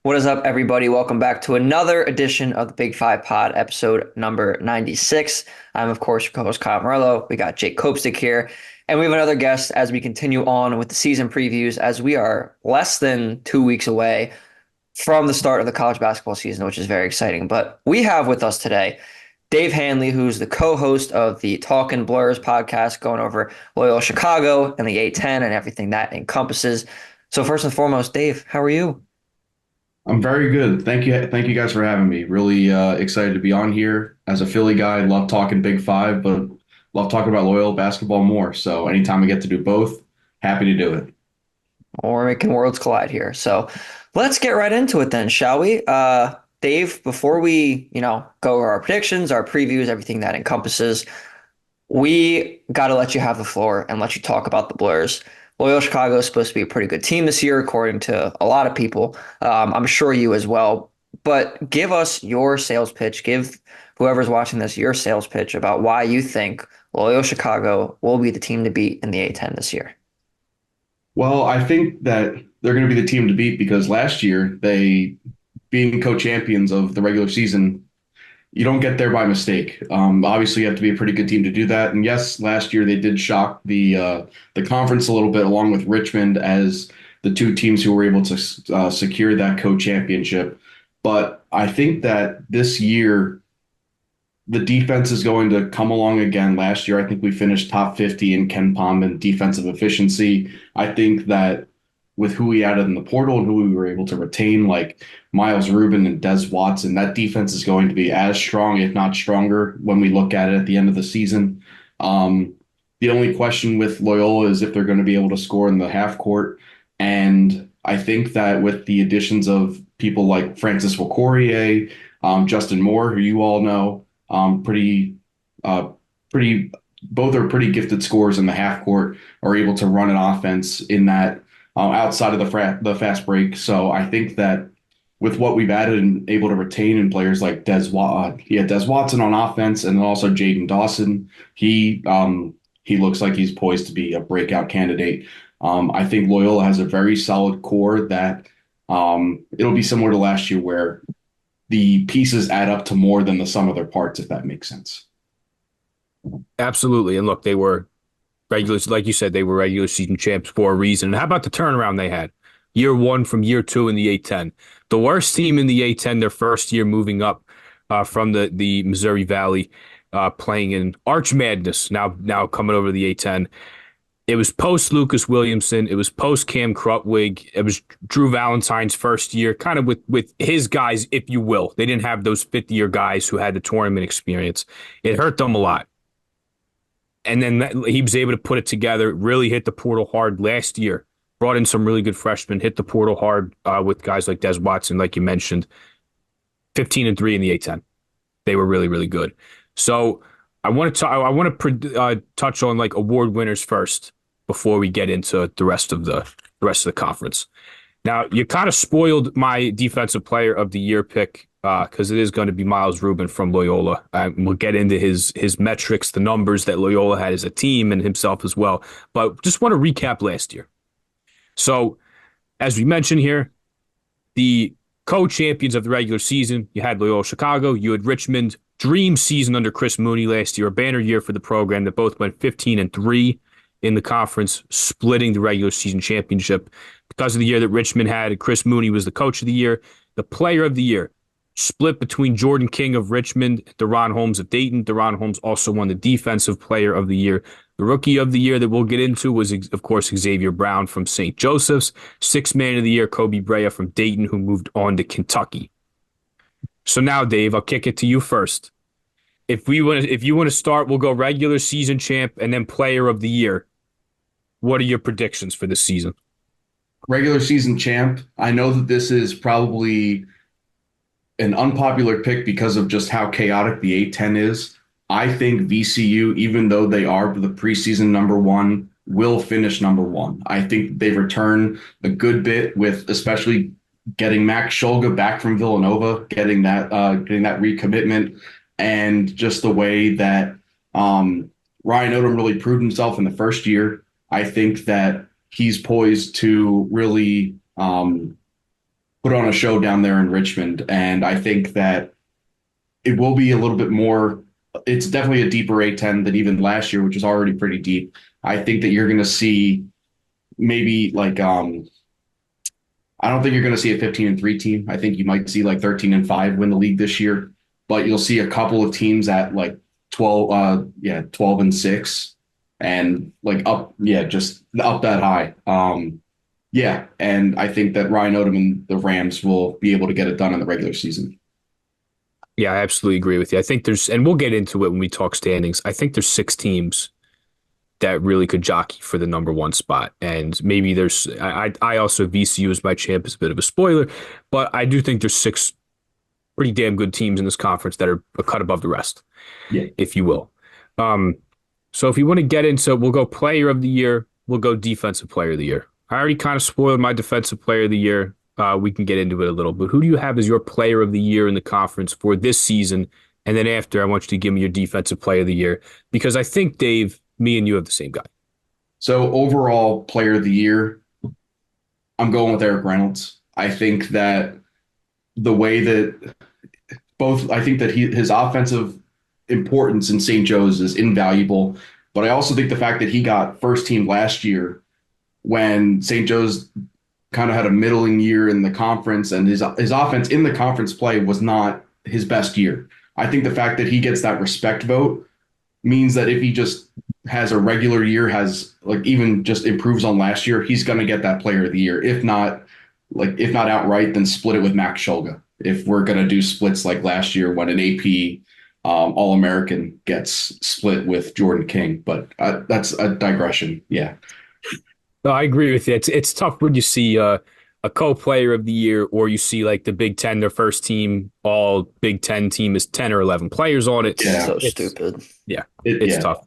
What is up, everybody? Welcome back to another edition of the Big Five Pod, episode number 96. I'm, of course, your co-host, Kyle Morello. We got Jake Kopstick here, and we have another guest as we continue on with the season previews as we are less than 2 weeks away from the start of the college basketball season, which is very exciting. But we have with us today Dave Hanley, who's the co-host of the TalkinBlers podcast, going over Loyola Chicago and the A10 and everything that encompasses. So first and foremost, Dave, how are you? I'm very good. Thank you. Thank you guys for having me. Really excited to be on here. As a Philly guy, love talking Big Five, but love talking about Loyola basketball more. So anytime I get to do both, happy to do it. Well, we're making worlds collide here. So let's get right into it then, shall we? Dave, before we, go over our predictions, our previews, everything that encompasses, we got to let you have the floor and let you talk about the Blurs. Loyola Chicago is supposed to be a pretty good team this year, according to a lot of people. I'm sure you as well. But give us your sales pitch. Give whoever's watching this your sales pitch about why you think Loyola Chicago will be the team to beat in the A10 this year. Well, I think that they're going to be the team to beat because last year they, being co-champions of the regular season, you don't get there by mistake. Obviously, you have to be a pretty good team to do that. And yes, last year they did shock the conference a little bit, along with Richmond, as the two teams who were able to secure that co-championship. But I think that this year the defense is going to come along again. Last year, I think we finished top 50 in Ken Pom and defensive efficiency. I think that with who we added in the portal and who we were able to retain, like Miles Rubin and Des Watson, that defense is going to be as strong, if not stronger, when we look at it at the end of the season. The only question with Loyola is if they're going to be able to score in the half court. And I think that with the additions of people like Francis Wokorier, Justin Moore, who you all know, pretty, pretty, both are pretty gifted scorers in the half court, are able to run an offense in that outside of the fast break. So I think that with what we've added and able to retain in players like Des Watson on offense, and then also Jaden Dawson, he looks like he's poised to be a breakout candidate. I think Loyola has a very solid core that it'll be similar to last year where the pieces add up to more than the sum of their parts, if that makes sense. Absolutely. And look, they were regular, like you said, they were regular season champs for a reason. And how about the turnaround they had? Year one from year two in the A10. The worst team in the A10, their first year moving up from the Missouri Valley, playing in Arch Madness, now coming over to the A10. It was post Lucas Williamson. It was post Cam Krutwig. It was Drew Valentine's first year, kind of with his guys, if you will. They didn't have those 50-year guys who had the tournament experience. It hurt them a lot. And then he was able to put it together, really hit the portal hard last year, brought in some really good freshmen, hit the portal hard with guys like Des Watson, like you mentioned, 15-3 in the A10. They were really, really good. So I want to touch on like award winners first before we get into the rest of the conference. Now, you kind of spoiled my defensive player of the year pick because it is going to be Miles Rubin from Loyola. We'll get into his metrics, the numbers that Loyola had as a team and himself as well. But just want to recap last year. So, as we mentioned here, the co-champions of the regular season, you had Loyola Chicago, you had Richmond. Dream season under Chris Mooney last year, a banner year for the program that both went 15-3 in the conference, splitting the regular season championship. Because of the year that Richmond had, Chris Mooney was the coach of the year. The player of the year split between Jordan King of Richmond and Deron Holmes of Dayton. Deron Holmes also won the defensive player of the year. The rookie of the year that we'll get into was, of course, Xavier Brown from St. Joseph's. Sixth man of the year, Kobe Brea from Dayton, who moved on to Kentucky. So now, Dave, I'll kick it to you first. If you want to start, we'll go regular season champ and then player of the year. What are your predictions for this season? Regular season champ. I know that this is probably an unpopular pick because of just how chaotic the A10 is. I think VCU, even though they are the preseason number one, will finish number one. I think they return a good bit with especially getting Max Shulga back from Villanova, getting that recommitment, and just the way that Ryan Odom really proved himself in the first year. I think that he's poised to really put on a show down there in Richmond. And I think that it will be a little bit more, it's definitely a deeper A10 than even last year, which was already pretty deep. I think that you're going to see maybe like, I don't think you're going to see a 15-3 team. I think you might see like 13-5 win the league this year, but you'll see a couple of teams at like 12-6 and like up, just up that high. Yeah, and I think that Ryan Odom and the Rams will be able to get it done in the regular season. Yeah, I absolutely agree with you. I think and we'll get into it when we talk standings. I think there's 6 teams that really could jockey for the number 1 spot. And maybe I also VCU as my champ is a bit of a spoiler, but I do think there's 6 pretty damn good teams in this conference that are a cut above the rest, if you will. So if you want to get into, we'll go player of the year, we'll go defensive player of the year. I already kind of spoiled my defensive player of the year. We can get into it a little, but who do you have as your player of the year in the conference for this season? And then after, I want you to give me your defensive player of the year, because I think, Dave, me and you have the same guy. So overall player of the year, I'm going with Eric Reynolds. I think that the way that I think that his offensive importance in St. Joe's is invaluable, but I also think the fact that he got first team last year when St. Joe's kind of had a middling year in the conference and his offense in the conference play was not his best year. I think the fact that he gets that respect vote means that if he just has a regular year, has like even just improves on last year, he's going to get that player of the year. If not outright, then split it with Max Shulga. If we're going to do splits like last year when an AP All-American gets split with Jordan King, but that's a digression. Yeah. No, I agree with you. It's tough when you see a co-player of the year, or you see like the Big Ten, their first team, all Big Ten team is 10 or 11 players on it. Yeah. So stupid. Yeah, it's tough.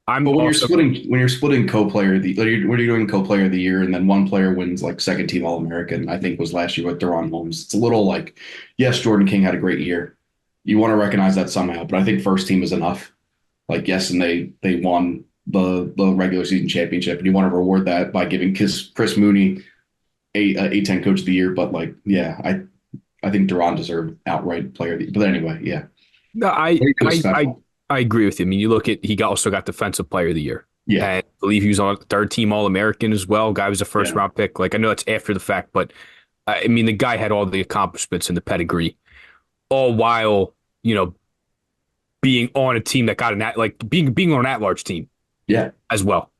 But when you're splitting co-player when you're doing co-player of the year and then one player wins like second team All-American, I think was last year with Deron Holmes. It's a little like, yes, Jordan King had a great year. You want to recognize that somehow, but I think first team is enough. Like, yes, and they won the regular season championship, and you want to reward that by giving Chris Mooney a A10 coach of the year. But like, yeah, I think Deron deserved outright player of the year. But anyway, yeah. No, I agree with you. I mean, you look at, he also got defensive player of the year. Yeah. And I believe he was on third team All-American as well. Guy was a first round pick. Like, I know it's after the fact, but I mean, the guy had all the accomplishments and the pedigree, all while, being on a team that got being on an at-large team. Yeah. As well.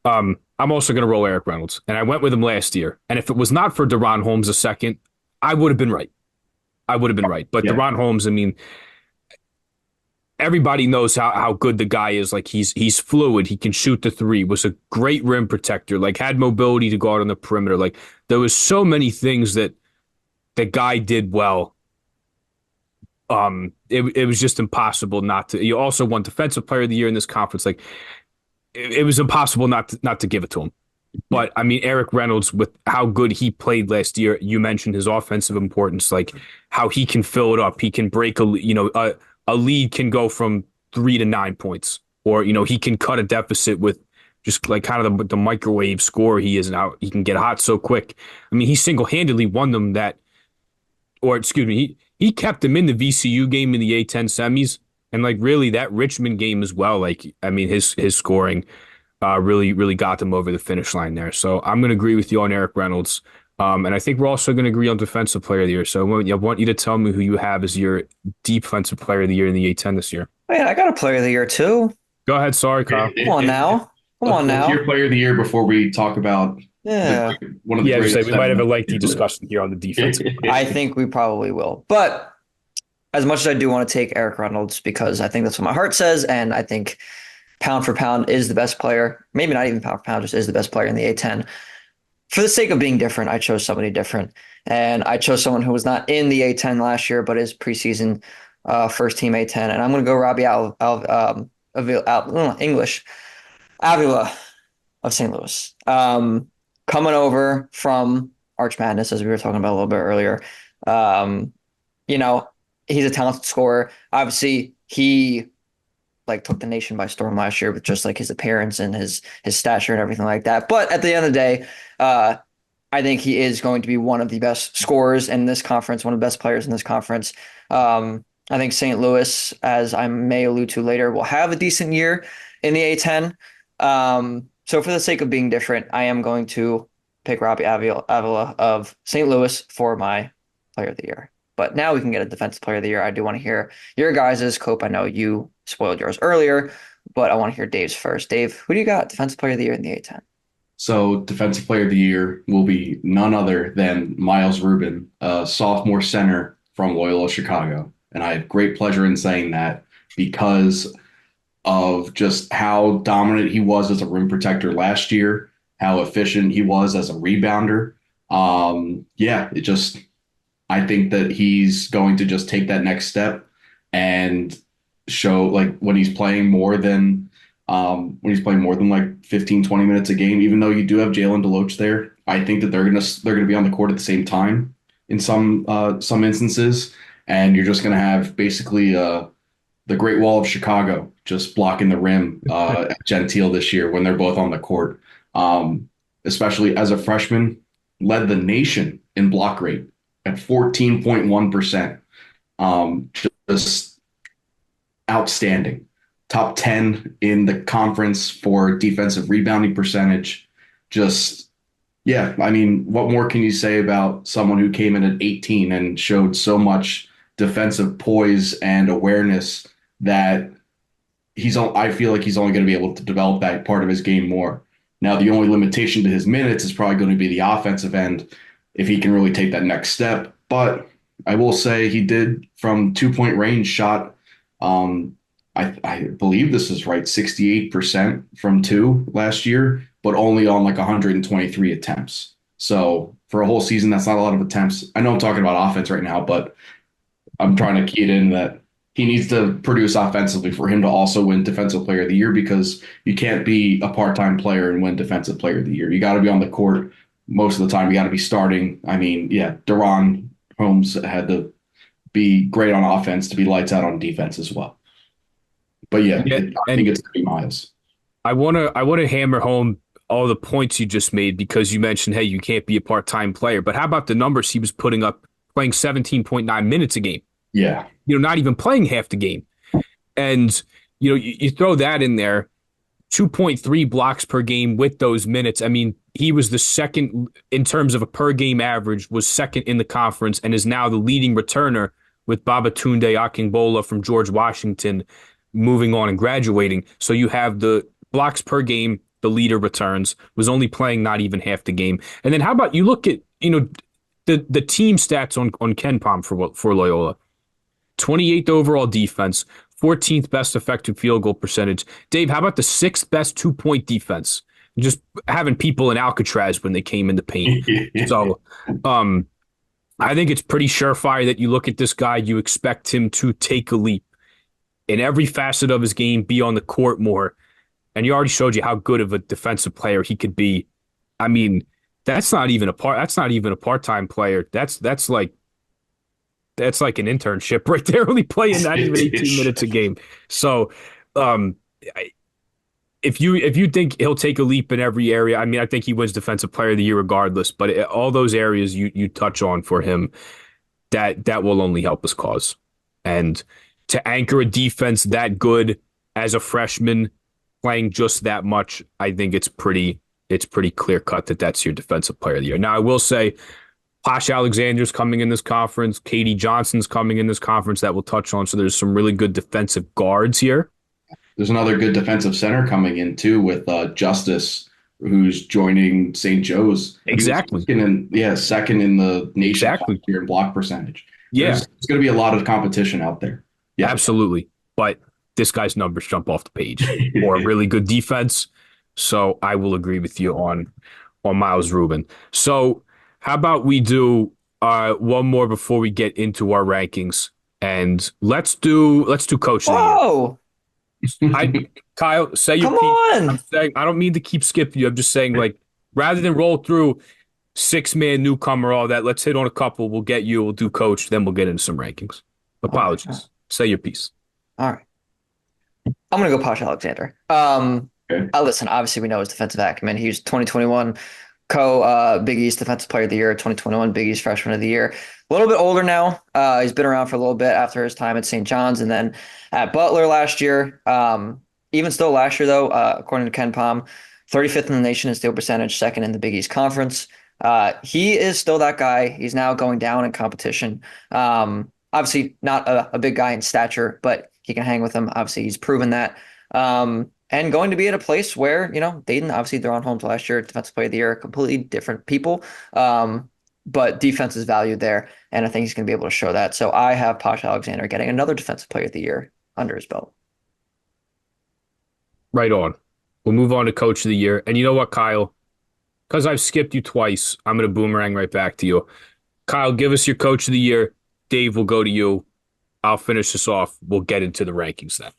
I'm also going to roll Eric Reynolds, and I went with him last year. And if it was not for Deron Holmes II, I would have been right. But Deron Holmes, I mean, everybody knows how good the guy is. Like, he's fluid. He can shoot the three, was a great rim protector, like had mobility to go out on the perimeter. Like, there was so many things that the guy did well. It was just impossible not to. You also won defensive player of the year in this conference. Like, it was impossible not to give it to him. But I mean, Eric Reynolds, with how good he played last year, you mentioned his offensive importance, like how he can fill it up. He can break a lead can go from 3 to 9 points, or he can cut a deficit with just like kind of the microwave scorer he is, and how he can get hot so quick. I mean, he single-handedly won them he kept them in the VCU game in the A10 semis. And like really that Richmond game as well. Like, I mean, his scoring really, really got them over the finish line there. So I'm going to agree with you on Eric Reynolds. And I think we're also going to agree on defensive player of the year. So I want you to tell me who you have as your defensive player of the year in the A10 this year. Wait, I got a player of the year too. Go ahead. Sorry, Kyle. Come on now. Your player of the year before we talk about one of the greatest. We might have a lengthy discussion here on the defense. I think we probably will. But as much as I do want to take Eric Reynolds, because I think that's what my heart says, and I think pound for pound is the best player, maybe not even pound for pound, just is the best player in the A10. For the sake of being different, I chose somebody different. And I chose someone who was not in the A10 last year, but is preseason first team A10. And I'm going to go Robbie Avila of St. Louis. Coming over from Arch Madness, as we were talking about a little bit earlier. He's a talented scorer. Obviously, he took the nation by storm last year with just like his appearance and his stature and everything like that. But at the end of the day, I think he is going to be one of the best scorers in this conference, one of the best players in this conference. I think St. Louis, as I may allude to later, will have a decent year in the A10. So for the sake of being different, I am going to pick Robbie Avila of St. Louis for my player of the year. But now we can get a defensive player of the year. I do want to hear your guys's. Cope, I know you spoiled yours earlier, but I want to hear Dave's first. Dave, who do you got defensive player of the year in the A10? So defensive player of the year will be none other than Miles Rubin, a sophomore center from Loyola Chicago. And I have great pleasure in saying that because of just how dominant he was as a rim protector last year, how efficient he was as a rebounder. Yeah, it just I think that he's going to just take that next step and show like when he's playing more than like 15, 20 minutes a game, even though you do have Jalen DeLoach there, I think that they're gonna be on the court at the same time in some instances. And you're just gonna have basically the Great Wall of Chicago just blocking the rim at Gentile this year when they're both on the court. Especially as a freshman, led the nation in block rate at 14.1%. Just outstanding. Top 10 in the conference for defensive rebounding percentage. Just, yeah, I mean, what more can you say about someone who came in at 18 and showed so much defensive poise and awareness that I feel like he's only going to be able to develop that part of his game more. Now, the only limitation to his minutes is probably going to be the offensive end if he can really take that next step. But I will say he did from 2-point range shot. I believe this is right, 68% from two last year, but only on like 123 attempts. So for a whole season, that's not a lot of attempts. I know I'm talking about offense right now, but I'm trying to key it in that he needs to produce offensively for him to also win Defensive Player of the Year, because you can't be a part-time player and win Defensive Player of the Year. You got to be on the court most of the time. You got to be starting. I mean, yeah, Deron Holmes had to be great on offense to be lights out on defense as well. But yeah, I think it's going to be Miles. I wanna hammer home all the points you just made, because you mentioned, hey, you can't be a part-time player. But how about the numbers he was putting up, playing 17.9 minutes a game? Yeah. Not even playing half the game. And, you throw that in there, 2.3 blocks per game with those minutes. I mean, he was the second in terms of a per game average, was second in the conference, and is now the leading returner with Babatunde Akingbola from George Washington moving on and graduating. So you have the blocks per game, the leader returns, was only playing not even half the game. And then how about you look at, the team stats on KenPom for Loyola. 28th overall defense, 14th best effective field goal percentage. Dave, how about the 6th best 2-point defense? Just having people in Alcatraz when they came in the paint. So I think it's pretty surefire that you look at this guy, you expect him to take a leap in every facet of his game, be on the court more. And you already showed you how good of a defensive player he could be. I mean, that's not even a part-time player. That's like an internship right there, only playing not even 18 minutes a game. So if you think he'll take a leap in every area, I mean, I think he wins Defensive Player of the Year regardless. But all those areas you touch on for him, that will only help his cause. And to anchor a defense that good as a freshman, playing just that much, I think it's pretty clear cut that that's your Defensive Player of the Year. Now, I will say, Posh Alexander's coming in this conference. Katie Johnson's coming in this conference that we'll touch on. So there's some really good defensive guards here. There's another good defensive center coming in too with Justice, who's joining St. Joe's. Exactly. Second in the nation exactly. in block percentage. Yeah. There's going to be a lot of competition out there. Yeah, absolutely. But this guy's numbers jump off the page for a really good defense. So I will agree with you on Miles Rubin. So how about we do one more before we get into our rankings, and let's do Coach of the Year. Kyle, say your piece. Come on. I don't mean to keep skipping you. I'm just saying, like, rather than roll through 6-man newcomer, all that, let's hit on a couple. We'll do Coach, then we'll get into some rankings. Apologies. Right. Say your piece. All right. I'm going to go Posh Alexander. Okay. Listen, obviously we know his defensive acumen. He was 2021 Big East Defensive Player of the Year, 2021 Big East Freshman of the Year. A little bit older now. He's been around for a little bit after his time at St. John's and then at Butler last year. Even still last year, though, according to Ken Palm, 35th in the nation in steal percentage, second in the Big East Conference. He is still that guy. He's now going down in competition. Obviously, not a big guy in stature, but he can hang with him. Obviously, he's proven that. And going to be at a place where, Dayton, obviously they're on home to last year, Defensive Player of the Year, completely different people. But defense is valued there, and I think he's going to be able to show that. So I have Posh Alexander getting another Defensive Player of the Year under his belt. Right on. We'll move on to Coach of the Year. And you know what, Kyle? Because I've skipped you twice, I'm going to boomerang right back to you. Kyle, give us your Coach of the Year. Dave will go to you. I'll finish this off. We'll get into the rankings then.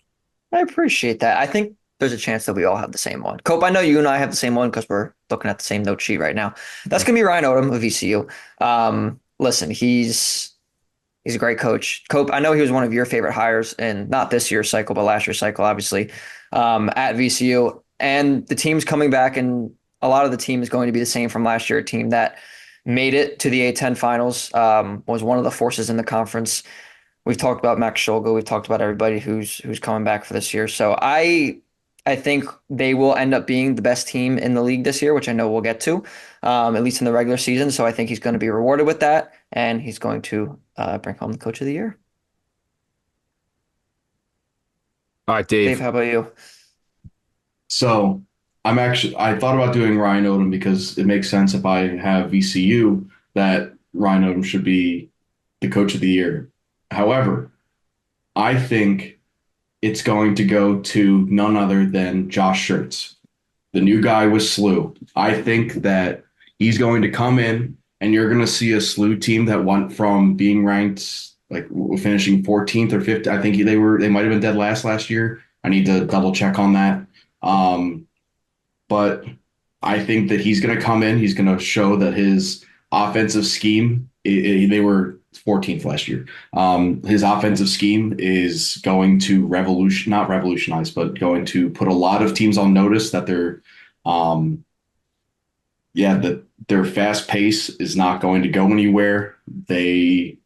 I appreciate that. I think there's a chance that we all have the same one. Cope, I know you and I have the same one because we're looking at the same note sheet right now. That's going to be Ryan Odom of ECU. Listen, he's a great coach. Cope, I know he was one of your favorite hires in not this year's cycle, but last year's cycle, obviously, at VCU. And the team's coming back, and a lot of the team is going to be the same from last year. A team that made it to the A10 finals, was one of the forces in the conference. We've talked about Max Scholga. We've talked about everybody who's coming back for this year. So I think they will end up being the best team in the league this year, which I know we'll get to, at least in the regular season. So I think he's going to be rewarded with that, and he's going to bring home the Coach of the Year. All right, Dave. Dave, how about you? So I thought about doing Ryan Odom because it makes sense if I have VCU that Ryan Odom should be the Coach of the Year. However, I think it's going to go to none other than Josh Schertz, the new guy with SLU. I think that he's going to come in, and you're going to see a SLU team that went from being ranked like finishing 14th or 15th. I think they might have been dead last year. I need to double check on that. But I think that he's going to come in. He's going to show that his offensive scheme, they were 14th last year. His offensive scheme is going to not revolutionize, but going to put a lot of teams on notice that that their fast pace is not going to go anywhere. They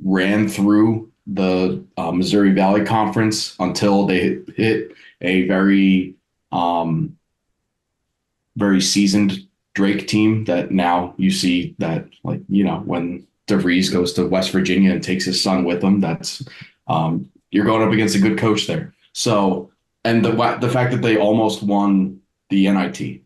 ran through the Missouri Valley Conference until they hit a very seasoned Drake team that now you see that, like, when DeVries goes to West Virginia and takes his son with him, that's you're going up against a good coach there. So, and the fact that they almost won the NIT,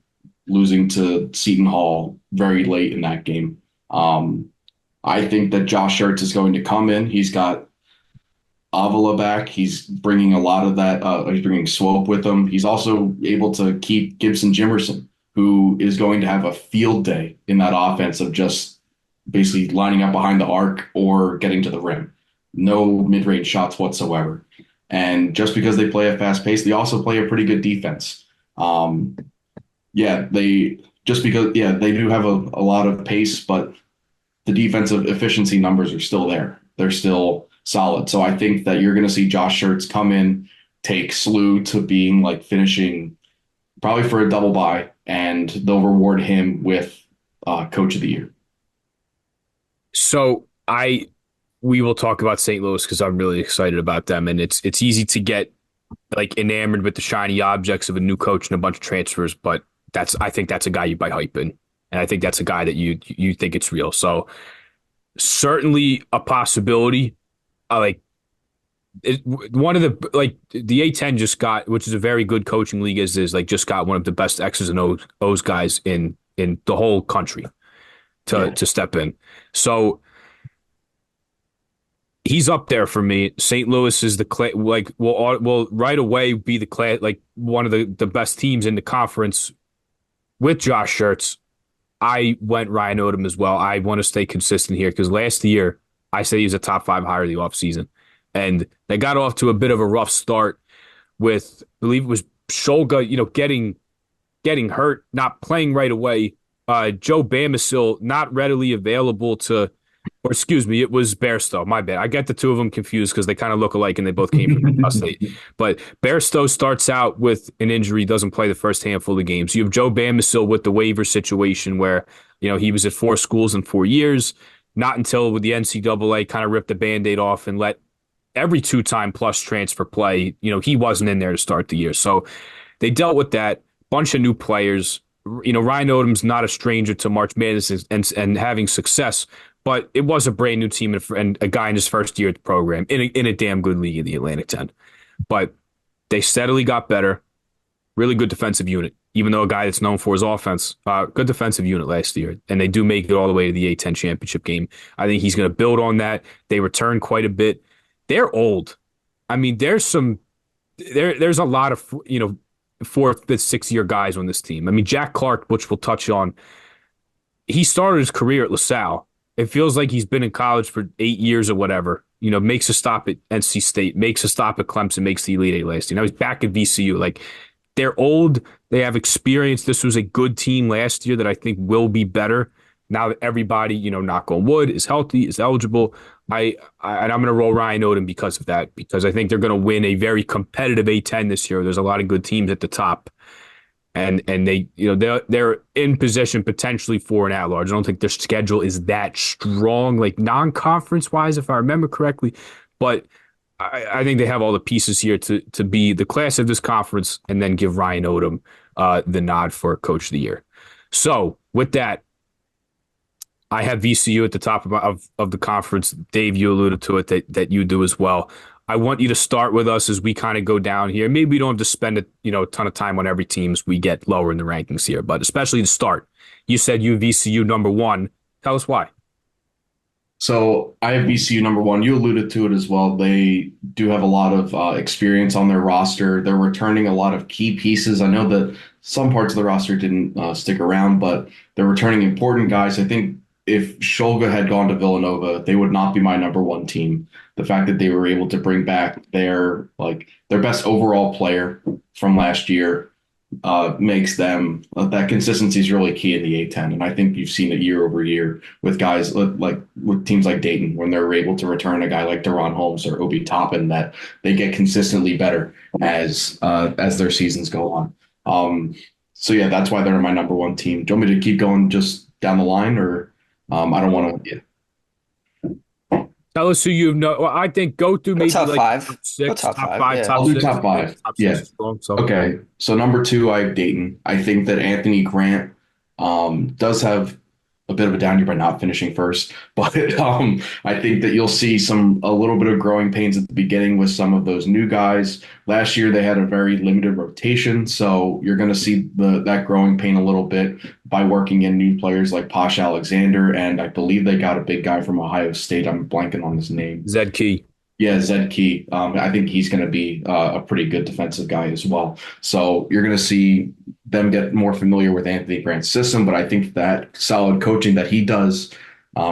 losing to Seton Hall very late in that game. I think that Josh Schertz is going to come in. He's got Avila back. He's bringing a lot of that. He's bringing Swope with him. He's also able to keep Gibson Jimerson, who is going to have a field day in that offense of just basically lining up behind the arc or getting to the rim. No mid-range shots whatsoever. And just because they play a fast pace, they also play a pretty good defense. They do have a lot of pace, but the defensive efficiency numbers are still there. They're still solid. So I think that you're going to see Josh Schertz come in, take SLU to being like finishing probably for a double bye, and they'll reward him with Coach of the Year. So we will talk about St. Louis because I'm really excited about them, and it's easy to get like enamored with the shiny objects of a new coach and a bunch of transfers, but I think that's a guy you buy hype in, and I think that's a guy that you think it's real. So certainly a possibility. One of the the A10 just got, which is a very good coaching league, just got one of the best X's and O's guys in the whole country to step in. So he's up there for me. St. Louis is will right away be one of the best teams in the conference with Josh Schertz. I went Ryan Odom as well. I want to stay consistent here because last year I said he was a top 5 hire of the offseason. And they got off to a bit of a rough start with, I believe it was Scholga, getting hurt, not playing right away. Joe Bamisil not readily available to Or excuse me, it was Bairstow. My bad. I get the two of them confused because they kind of look alike and they both came from Utah State. But Bairstow starts out with an injury, doesn't play the first handful of games. You have Joe Bamisile with the waiver situation where, he was at 4 schools in 4 years. Not until with the NCAA kind of ripped the Band-Aid off and let every two-time plus transfer play, he wasn't in there to start the year. So they dealt with that. Bunch of new players. Ryan Odom's not a stranger to March Madness and having success, but it was a brand new team and a guy in his first year at the program in a damn good league in the Atlantic 10. But they steadily got better. Really good defensive unit, even though a guy that's known for his offense. Good defensive unit last year, and they do make it all the way to the A10 championship game. I think he's going to build on that. They return quite a bit. They're old. I mean, there's a lot of, 4th, 5th, 6th-year guys on this team. I mean, Jack Clark, which we'll touch on, he started his career at LaSalle. It feels like he's been in college for 8 years or whatever. Makes a stop at NC State, makes a stop at Clemson, makes the Elite Eight last year. Now he's back at VCU. Like, they're old. They have experience. This was a good team last year that I think will be better now that everybody, knock on wood, is healthy, is eligible. And I'm going to roll Ryan Odom because of that, because I think they're going to win a very competitive A10 this year. There's a lot of good teams at the top. And they, they're in position potentially for an at-large. I don't think their schedule is that strong, like non-conference wise, if I remember correctly. But I think they have all the pieces here to be the class of this conference and then give Ryan Odom the nod for Coach of the Year. So with that, I have VCU at the top of the conference. Dave, you alluded to it that you do as well. I want you to start with us as we kind of go down here. Maybe we don't have to spend a ton of time on every team as we get lower in the rankings here, but especially to start. You said you have VCU number 1. Tell us why. So I have VCU number 1. You alluded to it as well. They do have a lot of experience on their roster. They're returning a lot of key pieces. I know that some parts of the roster didn't stick around, but they're returning important guys. I think if Shulga had gone to Villanova, they would not be my number 1 team. The fact that they were able to bring back their best overall player from last year makes them that consistency is really key in the A10. And I think you've seen it year over year with guys like with teams like Dayton, when they're able to return a guy like Deron Holmes or Obi Toppin, that they get consistently better as their seasons go on. So yeah, that's why they're my number 1 team. Do you want me to keep going just down the line, or I don't want to? Yeah. Tell us who you know. Well, I think go through maybe top like 5. 6, Top top 5, 5, yeah. top I'll 6. do top 5. Top 6 Yeah. is strong, so. Okay. So number 2, I have Dayton. I think that Anthony Grant does have a bit of a down year by not finishing first, but I think that you'll see a little bit of growing pains at the beginning with some of those new guys. Last year they had a very limited rotation, so you're going to see that growing pain a little bit by working in new players like Posh Alexander, and I believe they got a big guy from Ohio State. I'm blanking on his name. Zed Key. Yeah, Zed Key. I think he's going to be a pretty good defensive guy as well. So you're going to see them get more familiar with Anthony Grant's system, but I think that solid coaching that he does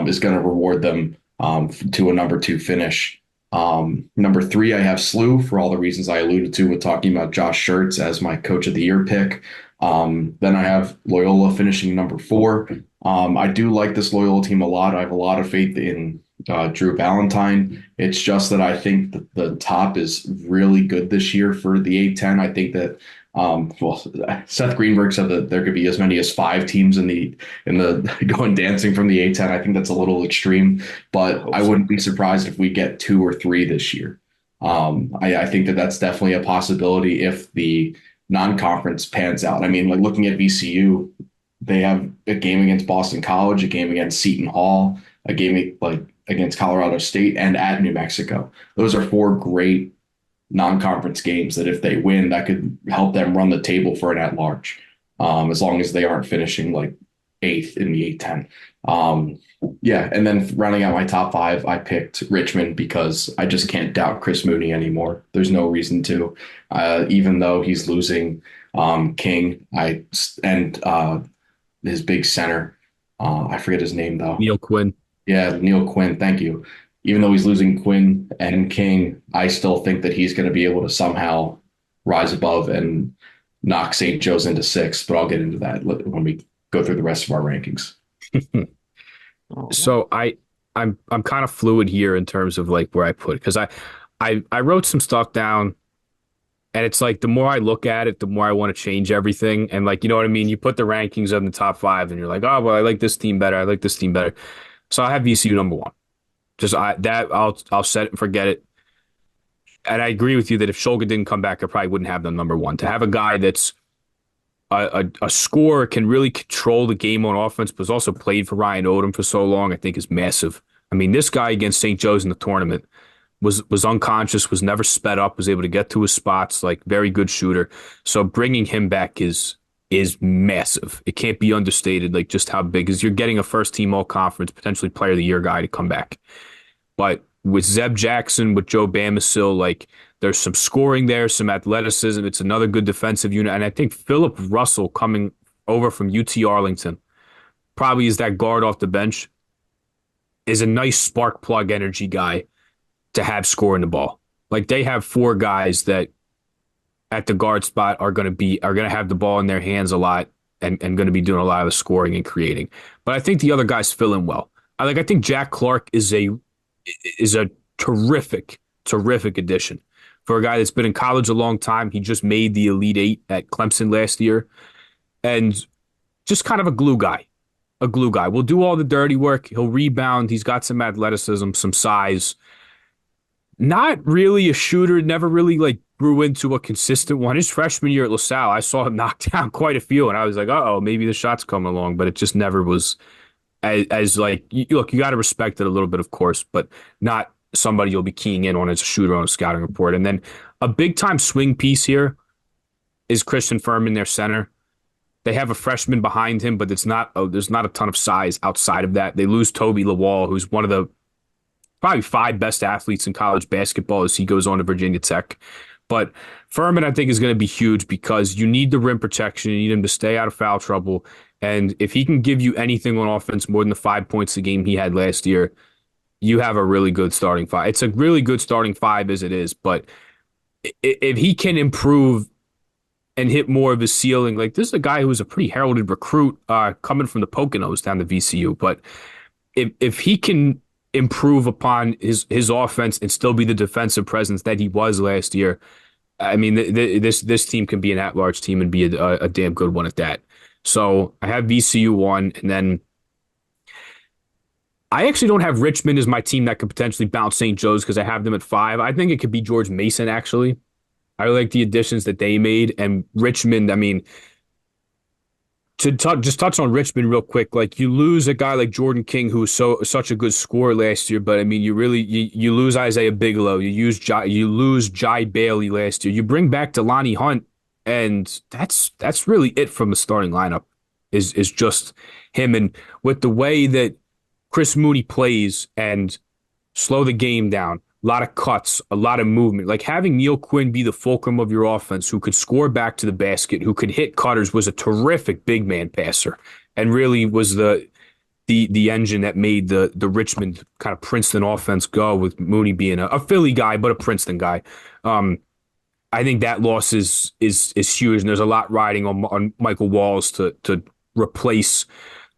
is going to reward them to a number 2 finish. Number 3, I have SLU for all the reasons I alluded to with talking about Josh Schertz as my Coach of the Year pick. Then I have Loyola finishing number 4. I do like this Loyola team a lot. I have a lot of faith in Drew Valentine. It's just that I think that the top is really good this year for the A10. I think that Seth Greenberg said that there could be as many as 5 teams in the going dancing from the A10. I think that's a little extreme, but I wouldn't be surprised if we get 2 or 3 this year. I think that that's definitely a possibility if the non-conference pans out. I mean, like looking at VCU, they have a game against Boston College, a game against Seton Hall, a game against Colorado State, and at New Mexico. Those are 4 great non-conference games that if they win, that could help them run the table for an at-large, as long as they aren't finishing like 8th in the A10. Yeah, and then rounding out my top 5, I picked Richmond because I just can't doubt Chris Mooney anymore. There's no reason to, even though he's losing King and his big center. I forget his name though. Neil Quinn. Yeah, Neil Quinn. Thank you. Even though he's losing Quinn and King, I still think that he's going to be able to somehow rise above and knock St. Joe's into 6th. But I'll get into that when we go through the rest of our rankings. So I I'm kind of fluid here in terms of like where I put it because I wrote some stuff down and it's like the more I look at it, the more I want to change everything. And like, you know what I mean? You put the rankings in the top five and you're like, oh, well, I like this team better. I like this team better. So I have VCU number one. Just I'll set it and forget it. And I agree with you that if Shulga didn't come back, I probably wouldn't have them number one. To have a guy that's a scorer, can really control the game on offense, but has also played for Ryan Odom for so long, I think is massive. I mean, this guy against St. Joe's in the tournament was unconscious, was never sped up, was able to get to his spots, like very good shooter. So bringing him back is massive. It can't be understated, like just how big is you're getting a first team all conference, potentially player of the year guy to come back. But with Zeb Jackson, with Joe Bamisile, like there's some scoring there, some athleticism. It's another good defensive unit. And I think Philip Russell coming over from UT Arlington, probably is that guard off the bench, is a nice spark plug energy guy to have scoring the ball. Like they have four guys that at the guard spot are going to have the ball in their hands a lot and going to be doing a lot of the scoring and creating. But I think the other guys fill in well. I think Jack Clark is a terrific addition for a guy that's been in college a long time. He just made the Elite Eight at Clemson last year, and just kind of a glue guy. A glue guy. Will do all the dirty work. He'll rebound. He's got some athleticism, some size. Not really a shooter. Never really like grew into a consistent one. His freshman year at LaSalle, I saw him knock down quite a few, and I was like, uh-oh, maybe the shot's coming along, but it just never was as like, look, you got to respect it a little bit, of course, but not somebody you'll be keying in on as a shooter on a scouting report. And then a big time swing piece here is Christian Furman, their center. They have a freshman behind him, but there's not a ton of size outside of that. They lose Toby Lawal, who's one of the probably five best athletes in college basketball as he goes on to Virginia Tech. But Furman, I think, is going to be huge because you need the rim protection. You need him to stay out of foul trouble. And if he can give you anything on offense more than the 5 points a game he had last year, you have a really good starting five. It's a really good starting five as it is. But if he can improve and hit more of his ceiling, like this is a guy who was a pretty heralded recruit coming from the Poconos down to VCU. But if he can improve upon his offense and still be the defensive presence that he was last year, I mean, this team can be an at-large team and be a damn good one at that. So I have VCU one, and then I actually don't have Richmond as my team that could potentially bounce St. Joe's because I have them at 5. I think it could be George Mason, actually. I like the additions that they made, and Richmond, I mean, to just touch on Richmond real quick, like you lose a guy like Jordan King, who was such a good scorer last year, but I mean, you lose Isaiah Bigelow, you lose Jai Bailey last year, you bring back Delani Hunt, and that's really it from the starting lineup is just him. And with the way that Chris Mooney plays and slow the game down, a lot of cuts, a lot of movement. Like having Neil Quinn be the fulcrum of your offense, who could score back to the basket, who could hit cutters, was a terrific big man passer, and really was the engine that made the Richmond kind of Princeton offense go. With Mooney being a Philly guy, but a Princeton guy. I think that loss is huge, and there's a lot riding on Michael Walls to replace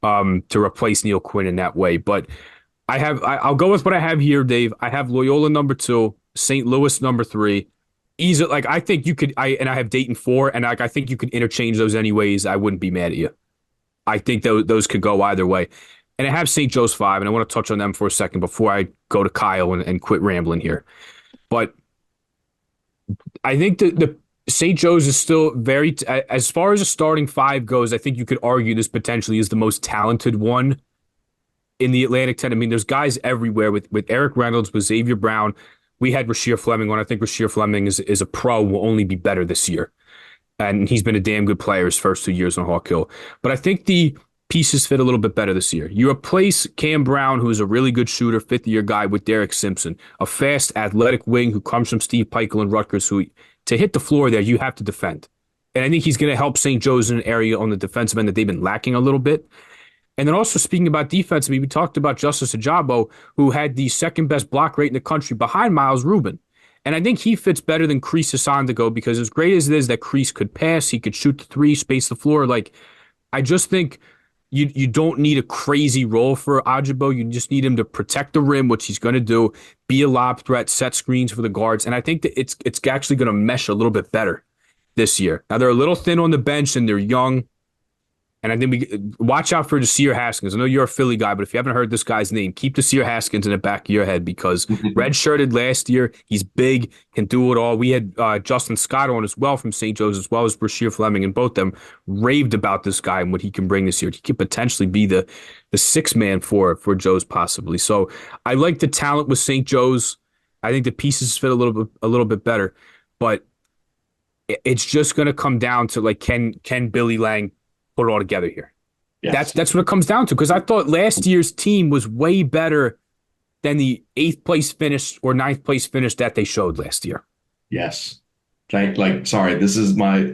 Neil Quinn in that way, but. I'll go with what I have here, Dave. I have Loyola number 2, St. Louis number 3. Easy, like I think you could. I have Dayton 4, and I think you could interchange those anyways. I wouldn't be mad at you. I think those could go either way. And I have St. Joe's 5, and I want to touch on them for a second before I go to Kyle and quit rambling here. But I think the St. Joe's is still very, as far as a starting 5 goes, I think you could argue this potentially is the most talented one in the Atlantic 10. I mean, there's guys everywhere with Eric Reynolds, with Xavier Brown. We had Rasheer Fleming on. I think Rasheer Fleming is a pro, will only be better this year. And he's been a damn good player his first 2 years on Hawk Hill. But I think the pieces fit a little bit better this year. You replace Cam Brown, who is a really good shooter, 5th-year guy, with Derek Simpson, a fast, athletic wing who comes from Steve Peichel and Rutgers, who to hit the floor there, you have to defend. And I think he's going to help St. Joe's in an area on the defensive end that they've been lacking a little bit. And then also speaking about defense, I mean, we talked about Justice Ajabo, who had the second best block rate in the country behind Miles Rubin. And I think he fits better than Kreese Sandago, because as great as it is that Kreese could pass, he could shoot the 3, space the floor. Like, I just think you don't need a crazy role for Ajabo. You just need him to protect the rim, which he's going to do, be a lob threat, set screens for the guards. And I think that it's actually going to mesh a little bit better this year. Now they're a little thin on the bench and they're young. And I think we watch out for Desir Haskins. I know you're a Philly guy, but if you haven't heard this guy's name, keep Desir Haskins in the back of your head because red-shirted last year. He's big, can do it all. We had Justin Scott on as well from St. Joe's, as well as Brashear Fleming, and both of them raved about this guy and what he can bring this year. He could potentially be the sixth man for Joe's possibly. So I like the talent with St. Joe's. I think the pieces fit a little bit better, but it's just going to come down to like can Billy Lang put it all together here. Yes. That's what it comes down to. Because I thought last year's team was way better than the 8th place finish or 9th place finish that they showed last year. Yes. Sorry, this is I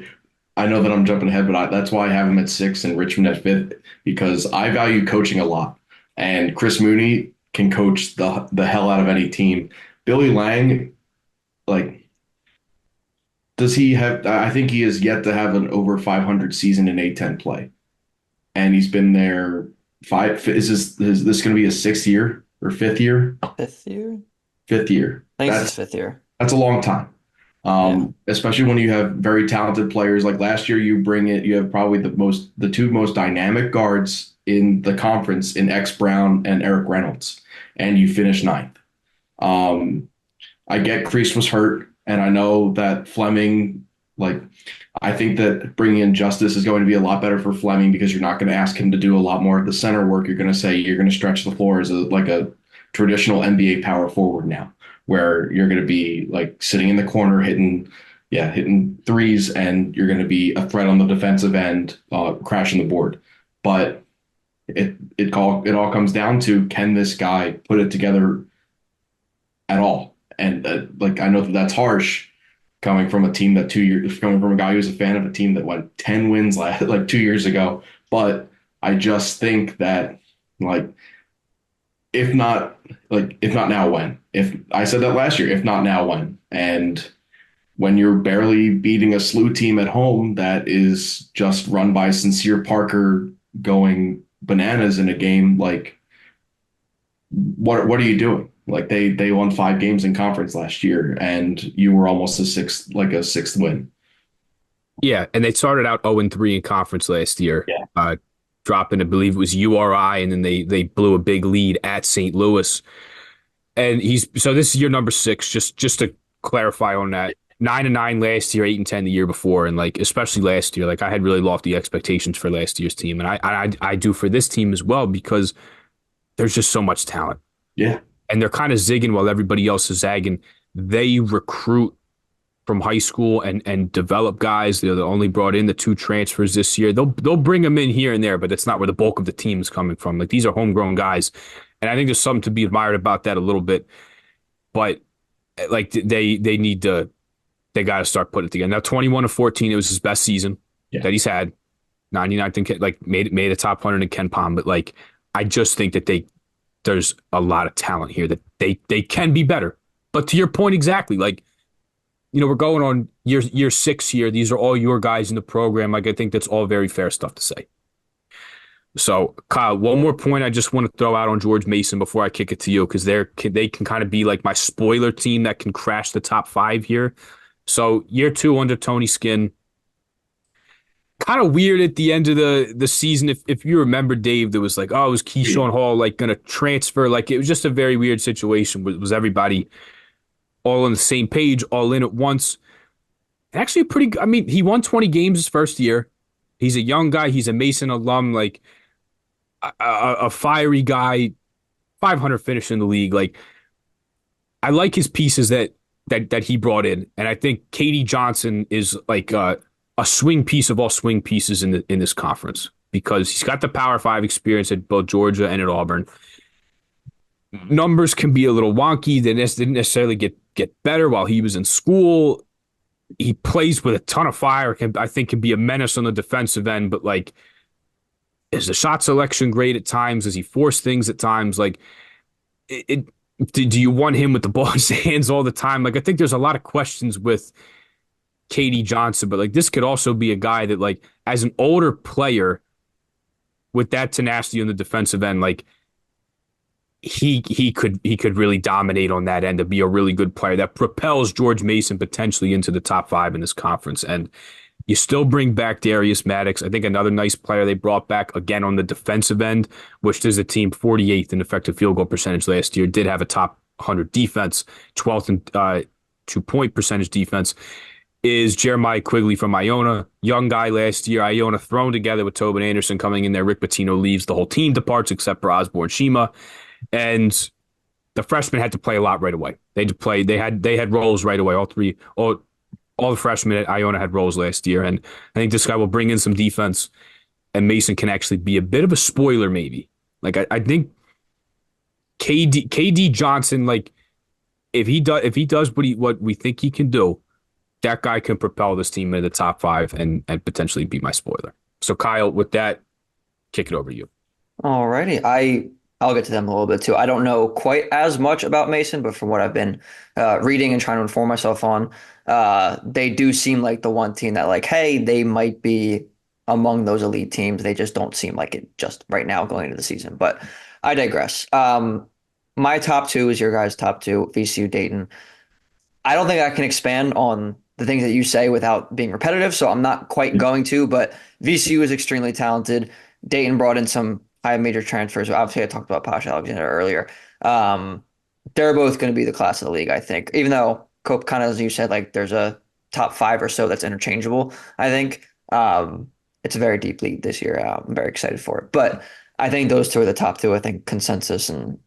know that I'm jumping ahead, but that's why I have him at 6 and Richmond at 5th, because I value coaching a lot. And Chris Mooney can coach the hell out of any team. Billy Lang, does he have? I think he has yet to have an over 500 season in A10 play, and he's been there Is this going to be his 6th year or 5th year? 5th year. 5th year. I think it's his 5th year. That's a long time. Especially when you have very talented players. Like last year, you have probably the two most dynamic guards in the conference in X Brown and Eric Reynolds, and you finish 9th. I get Kreese was hurt. And I know that Fleming, I think that bringing in Justice is going to be a lot better for Fleming because you're not going to ask him to do a lot more of the center work. You're going to say you're going to stretch the floor as a traditional NBA power forward now, where you're going to be sitting in the corner hitting threes, and you're going to be a threat on the defensive end, crashing the board. But it all comes down to, can this guy put it together at all? And I know that that's harsh coming from a guy who's a fan of a team that went 10 wins 2 years ago. But I just think that if not now, when? If I said that last year, if not now, when? And when you're barely beating a SLU team at home that is just run by Sincere Parker going bananas in a game, what are you doing? They won 5 games in conference last year, and you were almost a sixth win. Yeah, and they started out 0-3 in conference last year, dropping, I believe it was URI, and then they blew a big lead at St. Louis. And so this is your number 6, just to clarify on that. 9-9 last year, 8-10 the year before, and especially last year, I had really lofty expectations for last year's team, and I do for this team as well because there's just so much talent. Yeah. And they're kind of zigging while everybody else is zagging. They recruit from high school and develop guys. They're only brought in the 2 transfers this year. They'll bring them in here and there, but that's not where the bulk of the team is coming from. These are homegrown guys, and I think there's something to be admired about that a little bit. But they got to start putting it together. Now 21-14, it was his best season that he's had. 99th, made a top 100 in Ken Pom, but I just think that there's a lot of talent here that they can be better. But to your point exactly, we're going on year 6 here. These are all your guys in the program. I think that's all very fair stuff to say. So, Kyle, one more point I just want to throw out on George Mason before I kick it to you, because they can kind of be my spoiler team that can crash the top 5 here. So, year 2 under Tony Skinn. Kind of weird at the end of the season. If you remember, Dave, there was it was Keyshawn Hall going to transfer. It was just a very weird situation. Was everybody all on the same page, all in at once? Actually, he won 20 games his first year. He's a young guy. He's a Mason alum, a fiery guy, 500 finish in the league. I like his pieces that he brought in, and I think Katie Johnson is a swing piece of all swing pieces in this conference, because he's got the Power 5 experience at both Georgia and at Auburn. Numbers can be a little wonky. They didn't necessarily get better while he was in school. He plays with a ton of fire. I think can be a menace on the defensive end, but is the shot selection great at times? Does he force things at times? Do you want him with the ball in his hands all the time? I think there's a lot of questions with Katie Johnson, but this could also be a guy that as an older player, with that tenacity on the defensive end, like he could really dominate on that end to be a really good player that propels George Mason potentially into the top 5 in this conference. And you still bring back Darius Maddox. I think another nice player they brought back again on the defensive end, which is a team 48th in effective field goal percentage last year, did have a top 100 defense, 12th in 2-point percentage defense, is Jeremiah Quigley from Iona. Young guy last year. Iona thrown together with Tobin Anderson coming in there. Rick Pitino leaves. The whole team departs except for Osborne Shima. And the freshmen had to play a lot right away. They had to play. They had roles right away. All the freshmen at Iona had roles last year, and I think this guy will bring in some defense, and Mason can actually be a bit of a spoiler, maybe. Like I think KD Johnson, like if he does what we think he can do, that guy can propel this team into the top 5 and potentially be my spoiler. So Kyle, with that, kick it over to you. Alrighty. I'll get to them a little bit too. I don't know quite as much about Mason, but from what I've been reading and trying to inform myself on, they do seem like the one team that like, hey, they might be among those elite teams. They just don't seem like it just right now going into the season. But I digress. My top 2 is your guys' top 2, VCU Dayton. I don't think I can expand on the things that you say without being repetitive, so I'm not quite going to, but VCU is extremely talented. Dayton brought in some high major transfers. Obviously, I talked about Posh Alexander earlier. They're both going to be the class of the league, I think, even though Cope kind of, as you said, like there's a top 5 or so that's interchangeable, I think. It's a very deep league this year. I'm very excited for it. But I think those 2 are the top 2, I think, consensus and,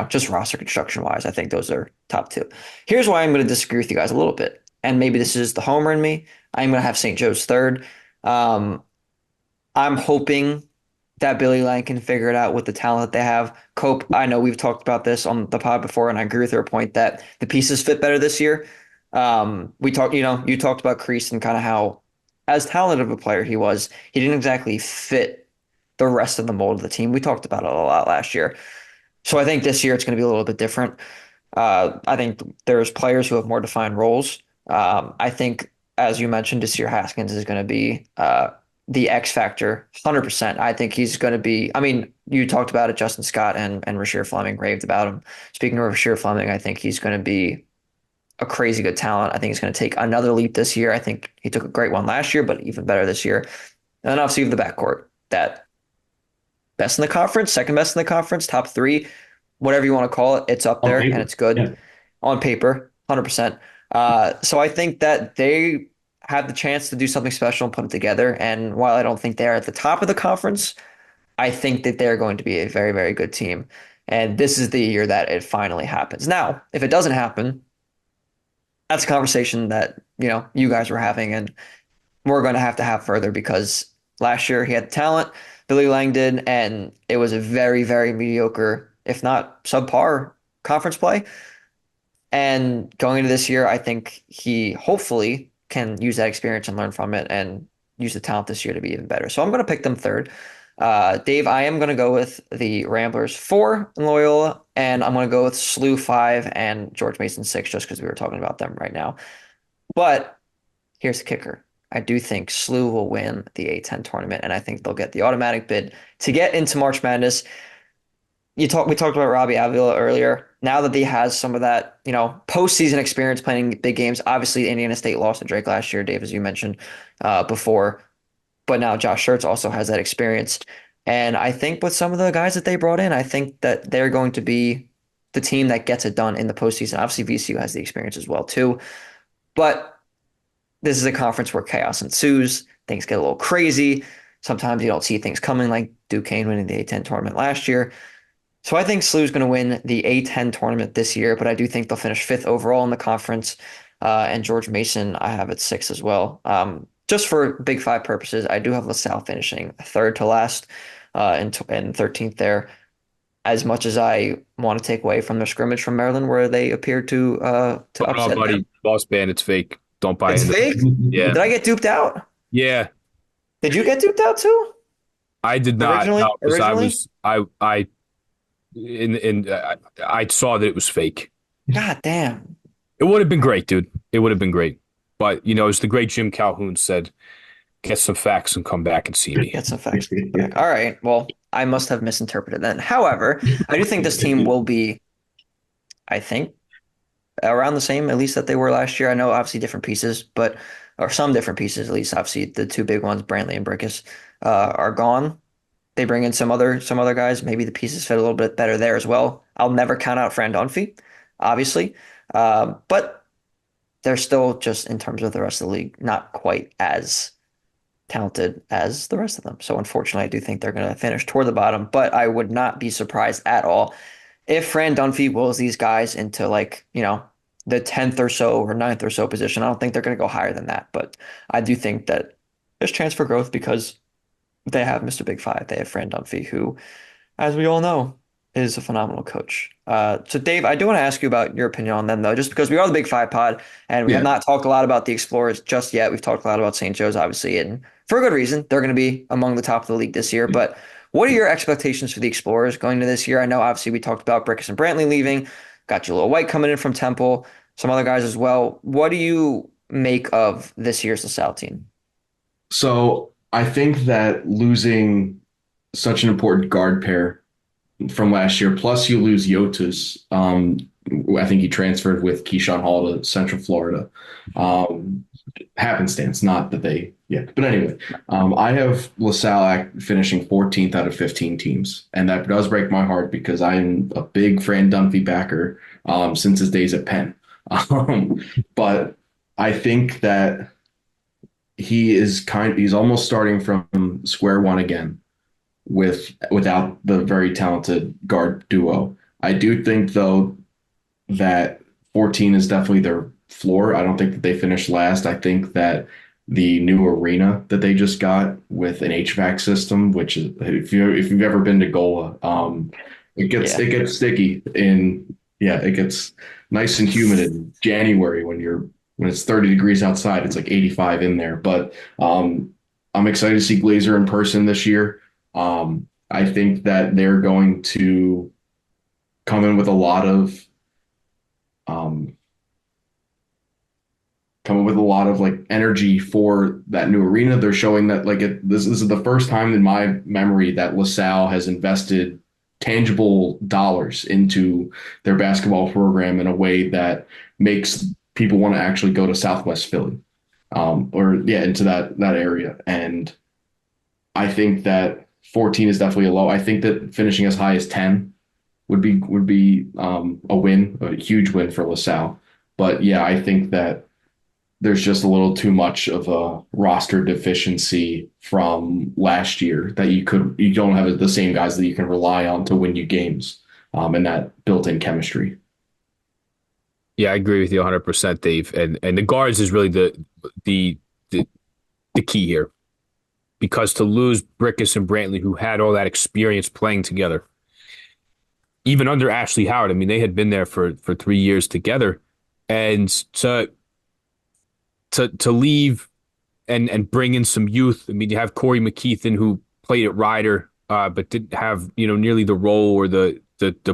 just roster construction wise, I think those are top 2. Here's why I'm going to disagree with you guys a little bit. And maybe this is the homer in me. I'm going to have St. Joe's 3rd. I'm hoping that Billy Lang can figure it out with the talent that they have. Cope, I know we've talked about this on the pod before, and I agree with your point that the pieces fit better this year. You talked about Kreese and kind of how, as talented of a player he was, he didn't exactly fit the rest of the mold of the team. We talked about it a lot last year. So I think this year it's going to be a little bit different. I think there's players who have more defined roles. I think, as you mentioned, Desir Haskins is going to be the X factor, 100%. I think he's going to be. I mean, you talked about it, Justin Scott and Rasheer Fleming raved about him. Speaking of Rasheer Fleming, I think he's going to be a crazy good talent. I think he's going to take another leap this year. I think he took a great one last year, but even better this year. And then obviously you have the backcourt, that best in the conference, second best in the conference, top 3, whatever you want to call it. It's up there and it's good. Yeah. On paper, 100%. So I think that they have the chance to do something special and put it together. And while I don't think they're at the top of the conference, I think that they're going to be a very, very good team. And this is the year that it finally happens. Now, if it doesn't happen, that's a conversation that, you guys were having and we're going to have further because last year he had talent, Billy Lang did, and it was a very, very mediocre, if not subpar, conference play. And going into this year, I think he hopefully can use that experience and learn from it and use the talent this year to be even better. So I'm going to pick them 3rd. Dave, I am going to go with the Ramblers 4 in Loyola, and I'm going to go with SLU 5 and George Mason 6 just because we were talking about them right now. But here's the kicker. I do think SLU will win the A10 tournament, and I think they'll get the automatic bid to get into March Madness. We talked about Robbie Avila earlier. Now that he has some of that, postseason experience playing big games, obviously Indiana State lost to Drake last year, Dave, as you mentioned before. But now Josh Schertz also has that experience. And I think with some of the guys that they brought in, I think that they're going to be the team that gets it done in the postseason. Obviously, VCU has the experience as well, too. But this is a conference where chaos ensues. Things get a little crazy. Sometimes you don't see things coming, like Duquesne winning the A10 tournament last year. So I think SLU is going to win the A10 tournament this year, but I do think they'll finish 5th overall in the conference. And George Mason, I have at 6 as well. Just for Big 5 purposes, I do have LaSalle finishing 3rd to last and 13th there. As much as I want to take away from their scrimmage from Maryland, where they appeared to upset buddy, them. Boss band, it's fake. Don't buy it. It's fake? Yeah. Did I get duped out? Yeah. Did you get duped out too? I did not. Originally? No, 'cause Originally? I saw that it was fake. God damn. It would have been great, dude. It would have been great. But, as the great Jim Calhoun said, get some facts and come back and see me. Get some facts back. All right. Well, I must have misinterpreted then. However, I do think this team will be, I think, around the same, at least that they were last year. I know obviously different pieces, but or some different pieces, at least obviously the two big ones, Brantley and Brickus, are gone. They bring in some other guys. Maybe the pieces fit a little bit better there as well. I'll never count out Fran Dunphy, obviously. But they're still just in terms of the rest of the league, not quite as talented as the rest of them. So unfortunately, I do think they're going to finish toward the bottom, but I would not be surprised at all if Fran Dunphy wills these guys into like, the 10th or so or ninth or so position. I don't think they're going to go higher than that, but I do think that there's chance for growth because they have Mr. Big Five. They have Fran Dunphy, who, as we all know, is a phenomenal coach. So, Dave, I do want to ask you about your opinion on them, though, just because we are the Big Five pod, and we have Yeah. not talked a lot about the Explorers just yet. We've talked a lot about St. Joe's, obviously, and for a good reason. They're going to be among the top of the league this year. But what are your expectations for the Explorers going into this year? I know, obviously, we talked about Brickus and Brantley leaving. Got Jaleel White coming in from Temple, some other guys as well. What do you make of this year's LaSalle team? So I think that losing such an important guard pair from last year, plus you lose Yotus. I think he transferred with Keyshawn Hall to Central Florida. Um, Happenstance, not that they, yeah. But anyway, I have LaSalle finishing 14th out of 15 teams. And that does break my heart because I'm a big Fran Dunphy backer since his days at Penn. But I think that he's almost starting from square one again without the very talented guard duo. I do think though that 14 is definitely their floor. I don't think that they finished last. I think that the new arena that they just got with an HVAC system, which is if you've ever been to Gola, it gets sticky it gets nice and humid in January when it's 30 degrees outside. It's like 85 in there. But I'm excited to see Glazer in person this year. I think that they're going to come in with a lot of like energy for that new arena. They're showing that this is the first time in my memory that LaSalle has invested tangible dollars into their basketball program in a way that makes people want to actually go to Southwest Philly, into that area. And I think that 14 is definitely a low. I think that finishing as high as 10 would be a win, a huge win for LaSalle. But yeah, I think that there's just a little too much of a roster deficiency from last year that you don't have the same guys that you can rely on to win you games, and that built-in chemistry. Yeah, I agree with you 100%, Dave. And the guards is really the key here, because to lose Brickus and Brantley, who had all that experience playing together, even under Ashley Howard, I mean, they had been there for 3 years together, and to leave and bring in some youth. I mean, you have Corey McKeithen, who played at Rider, but didn't have nearly the role or the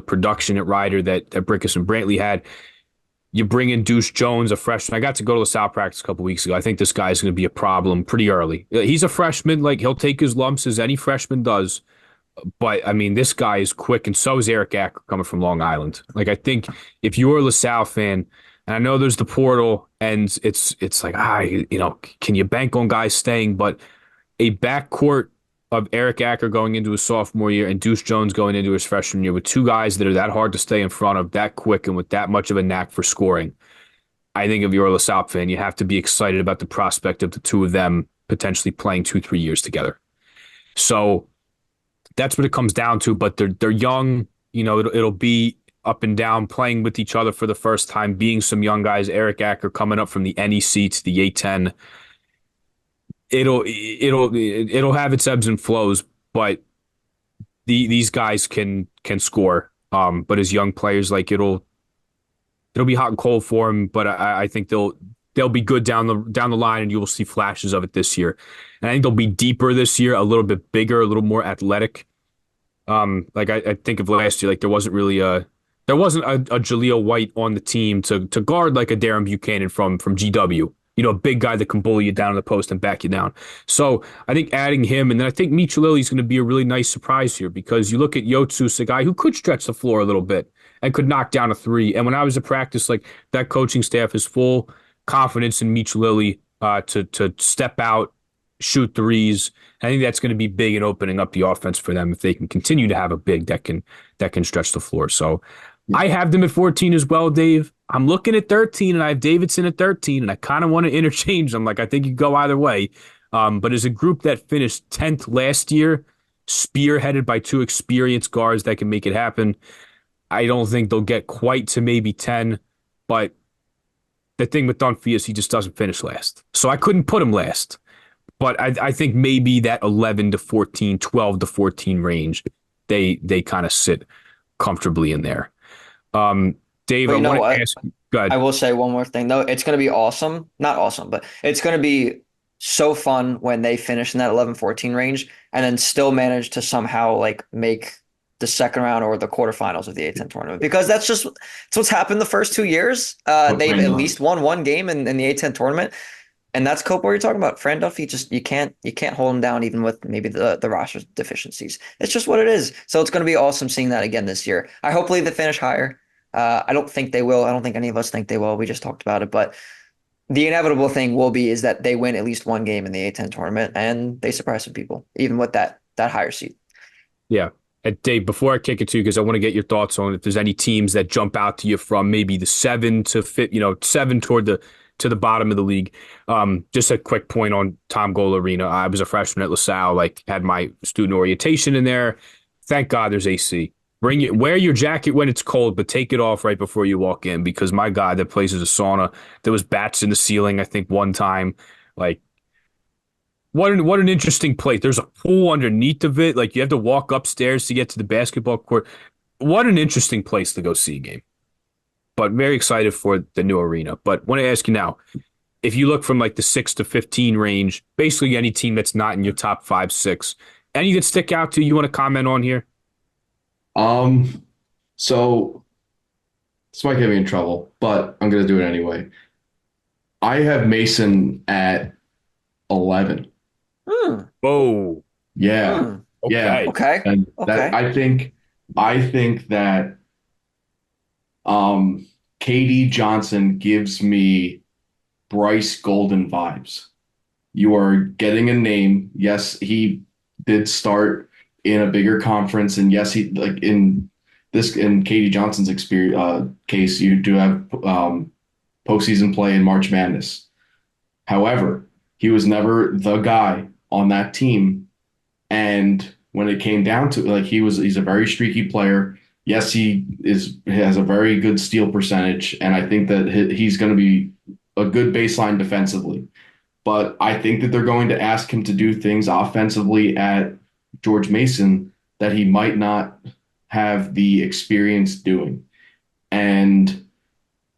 production at Rider that Brickus and Brantley had. You bring in Deuce Jones, a freshman. I got to go to LaSalle practice a couple weeks ago. I think this guy's going to be a problem pretty early. He's a freshman. Like, he'll take his lumps as any freshman does. But, I mean, this guy is quick, and so is Eric Acker coming from Long Island. Like, I think if you're a LaSalle fan, and I know there's the portal, and it's like, can you bank on guys staying? But a backcourt of Eric Acker going into his sophomore year and Deuce Jones going into his freshman year with two guys that are that hard to stay in front of, that quick, and with that much of a knack for scoring, I think if you're a LaSalle fan, you have to be excited about the prospect of the two of them potentially playing 2-3 years together. So that's what it comes down to. But they're young. It'll be up and down, playing with each other for the first time, being some young guys. Eric Acker coming up from the NEC to the A10. It'll have its ebbs and flows, but these guys can score. But as young players, like it'll be hot and cold for them. But I think they'll be good down the line, and you will see flashes of it this year. And I think they'll be deeper this year, a little bit bigger, a little more athletic. Like I think of last year, like there wasn't a Jaleel White on the team to guard like a Darren Buchanan from GW. a big guy that can bully you down in the post and back you down. So I think adding him, and then I think Michelelli is going to be a really nice surprise here because you look at Yotsus, a guy who could stretch the floor a little bit and could knock down a three. And when I was at practice, like that coaching staff is full confidence in Michelelli to step out, shoot threes. I think that's going to be big in opening up the offense for them if they can continue to have a big that can stretch the floor. So I have them at 14 as well, Dave. I'm looking at 13, and I have Davidson at 13, and I kind of want to interchange them. Like I think you could go either way. But as a group that finished 10th last year, spearheaded by two experienced guards that can make it happen, I don't think they'll get quite to maybe 10. But the thing with Dunphy is he just doesn't finish last. So I couldn't put him last. But I think maybe that 11 to 14, 12 to 14 range, they kind of sit comfortably in there. Dave, But I you know want to what? ask. Go ahead. I will say one more thing though. It's going to be awesome. Not awesome, but it's going to be so fun when they finish in that 11-14 range and then still manage to somehow like make the second round or the quarterfinals of the A10 tournament because it's what's happened the first 2 years. They've at least won one game in the A10 tournament. And that's Cope, what you're talking about. Fran Duffy, just you can't hold him down even with maybe the roster deficiencies. It's just what it is. So it's going to be awesome seeing that again this year. I hopefully they finish higher. I don't think they will. I don't think any of us think they will. We just talked about it, but the inevitable thing will be is that they win at least one game in the A10 tournament and they surprise some people, even with that higher seed. Yeah. And Dave, before I kick it to you, because I want to get your thoughts on if there's any teams that jump out to you from maybe the 7 to fit, 7 toward the bottom of the league. Just a quick point on Tom Golarina. I was a freshman at LaSalle, had my student orientation in there. Thank God there's AC. Wear your jacket when it's cold, but take it off right before you walk in because my God, that place is a sauna. There was bats in the ceiling, I think, one time. Like, what an interesting place. There's a pool underneath of it. Like, you have to walk upstairs to get to the basketball court. What an interesting place to go see a game. But very excited for the new arena. But want to ask you now, if you look from like the 6 to 15 range, basically any team that's not in your top 5, 6, any that stick out to you want to comment on here? So this might get me in trouble, but I'm gonna do it anyway. I have Mason at 11. Oh, Yeah. Yeah. okay. Okay. And Okay. that I think that KD Johnson gives me Bryce Golden vibes. You are getting a name. Yes, he did start in a bigger conference, and yes, he like in KD Johnson's experience case, you do have postseason play in March Madness. However, he was never the guy on that team, and when it came down to he's a very streaky player. Yes, he has a very good steal percentage, and I think that he's going to be a good baseline defensively. But I think that they're going to ask him to do things offensively at George Mason that he might not have the experience doing. And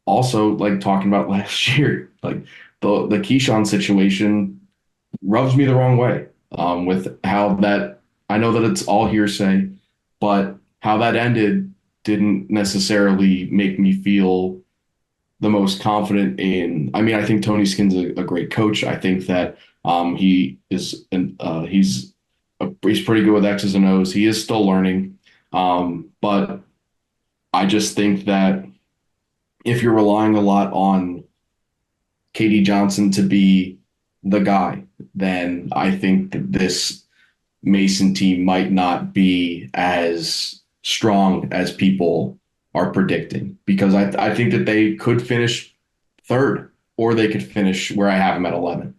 also, like talking about last year, like the Keyshawn situation rubs me the wrong way with how that I know that it's all hearsay, but how that ended didn't necessarily make me feel the most confident in. I mean, I think Tony Skin's a great coach. I think that he is he's pretty good with X's and O's. He is still learning, but I just think that if you're relying a lot on KD Johnson to be the guy, then I think that this Mason team might not be as strong as people are predicting because I think that they could finish third or they could finish where I have them at 11.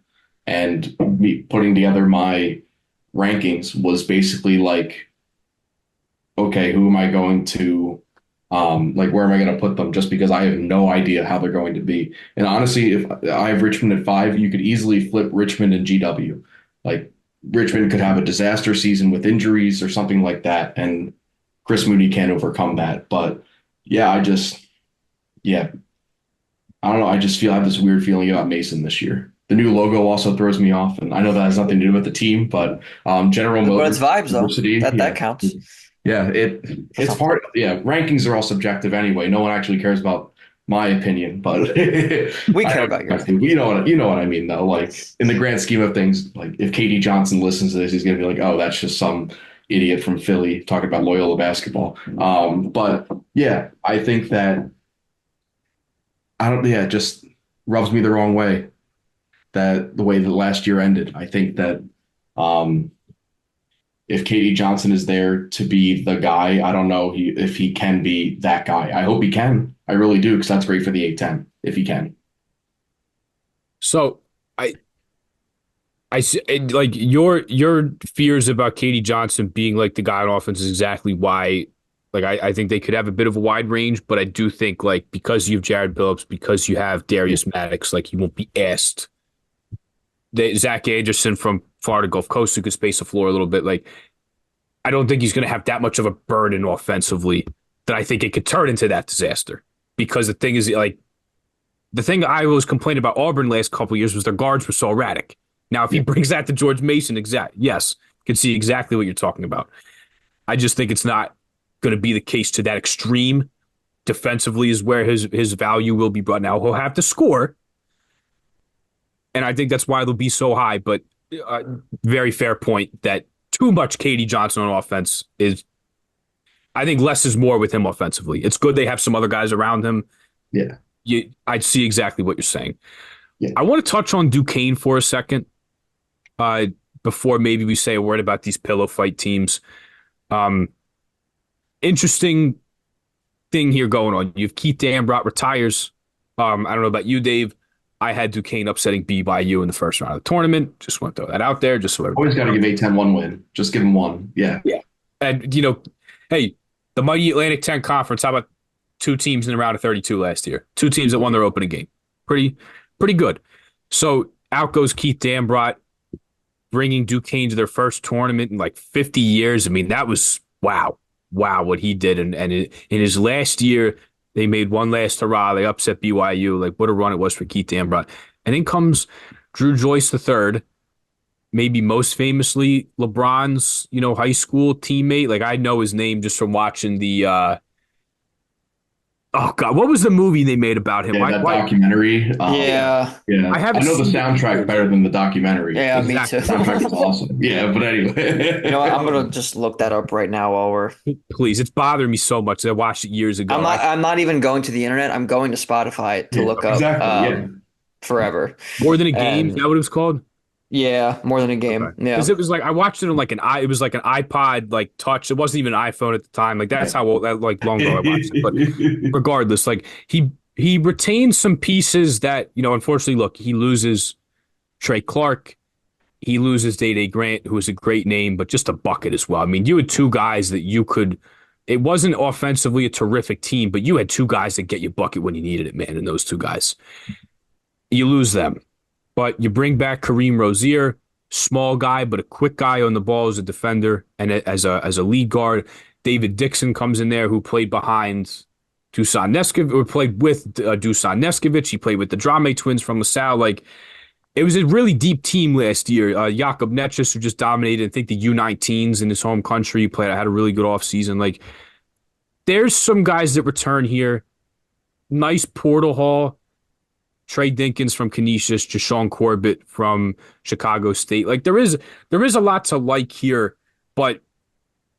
And me putting together my rankings was basically like, okay, who am I going to where am I going to put them? Just because I have no idea how they're going to be. And honestly, if I have Richmond at 5, you could easily flip Richmond and GW. Like Richmond could have a disaster season with injuries or something like that, and Chris Mooney can't overcome that. But yeah, I don't know. I just have this weird feeling about Mason this year. The new logo also throws me off, and I know that has nothing to do with the team, but General Motors, but it's vibes though. That yeah. counts. Yeah, it's part. Yeah, rankings are all subjective anyway. No one actually cares about my opinion, but We I care don't about your have to. You know what I mean, though. Like in the grand scheme of things, like if Katie Johnson listens to this, he's gonna be like, "Oh, that's just some idiot from Philly talking about Loyola basketball." But yeah, I think that I don't. Yeah, it just rubs me the wrong way that the way that last year ended. I think that um, if Katie Johnson is there to be the guy, I don't know if he can be that guy. I hope he can. I really do, because that's great for the A10 if he can. So like your fears about Katie Johnson being like the guy on offense is exactly why. Like I think they could have a bit of a wide range, but I do think like because you have Jared Billups, because you have Yeah. Darius Maddox, like you won't be asked. Zach Anderson from Florida Gulf Coast who could space the floor a little bit. Like I don't think he's going to have that much of a burden offensively that I think it could turn into that disaster. Because the thing is, like, the thing I was complaining about Auburn last couple of years was their guards were so erratic. Now, if he Yeah. brings that to George Mason, yes, can see exactly what you're talking about. I just think it's not going to be the case to that extreme. Defensively is where his value will be brought. Now he'll have to score, and I think that's why they'll be so high. But very fair point that too much Katie Johnson on offense is. I think less is more with him offensively. It's good they have some other guys around him. Yeah. I'd see exactly what you're saying. Yeah. I want to touch on Duquesne for a second before maybe we say a word about these pillow fight teams. Interesting thing here going on. You have Keith Dambrot retires. I don't know about you, Dave. I had Duquesne upsetting BYU in the first round of the tournament. Just want to throw that out there. Just so Always got to give A10 one win. Just give him one. Yeah. Yeah. And, hey, the mighty Atlantic 10 Conference, how about two teams in the round of 32 last year? Two teams that won their opening game. Pretty good. So out goes Keith Dambrot, bringing Duquesne to their first tournament in like 50 years. I mean, that was wow what he did. And in his last year, they made one last hurrah. They upset BYU. Like, what a run it was for Keith Dambrot. And then comes Drew Joyce III, maybe most famously LeBron's, high school teammate. Like, I know his name just from watching the oh God, what was the movie they made about him? Yeah, that documentary. Yeah. Yeah. I haven't know the seen soundtrack it. better than the documentary. Yeah, Exactly. me The soundtrack too. is awesome. Yeah, but anyway. You know what? I'm gonna just look that up right now while we're. Please, it's bothering me so much. I watched it years ago. I'm not even going to the internet. I'm going to Spotify to Yeah, look up exactly. Yeah. Forever. More than a game, is And that what it was called? yeah, more than a game. Okay. Yeah. Because it was like I watched it on like it was like an iPod like touch. It wasn't even an iPhone at the time. Like that's how like long ago I watched it. But regardless, like he retains some pieces that, unfortunately, look, he loses Trey Clark. He loses Day Grant, who is a great name, but just a bucket as well. I mean, you had two guys that you could. It wasn't offensively a terrific team, but you had two guys that get you bucket when you needed it, man. And those two guys, you lose them. But you bring back Kareem Rozier, small guy, but a quick guy on the ball as a defender and as a lead guard. David Dixon comes in there, who played behind Dusan Neskovic, or played with Dusan Neskovic. He played with the Drame twins from LaSalle. Like, it was a really deep team last year. Jakob Netchus, who just dominated, I think, the U19s in his home country, had a really good offseason. Like, there's some guys that return here. Nice portal haul. Trey Dinkins from Canisius, Jashawn Corbett from Chicago State. Like, there is a lot to like here, but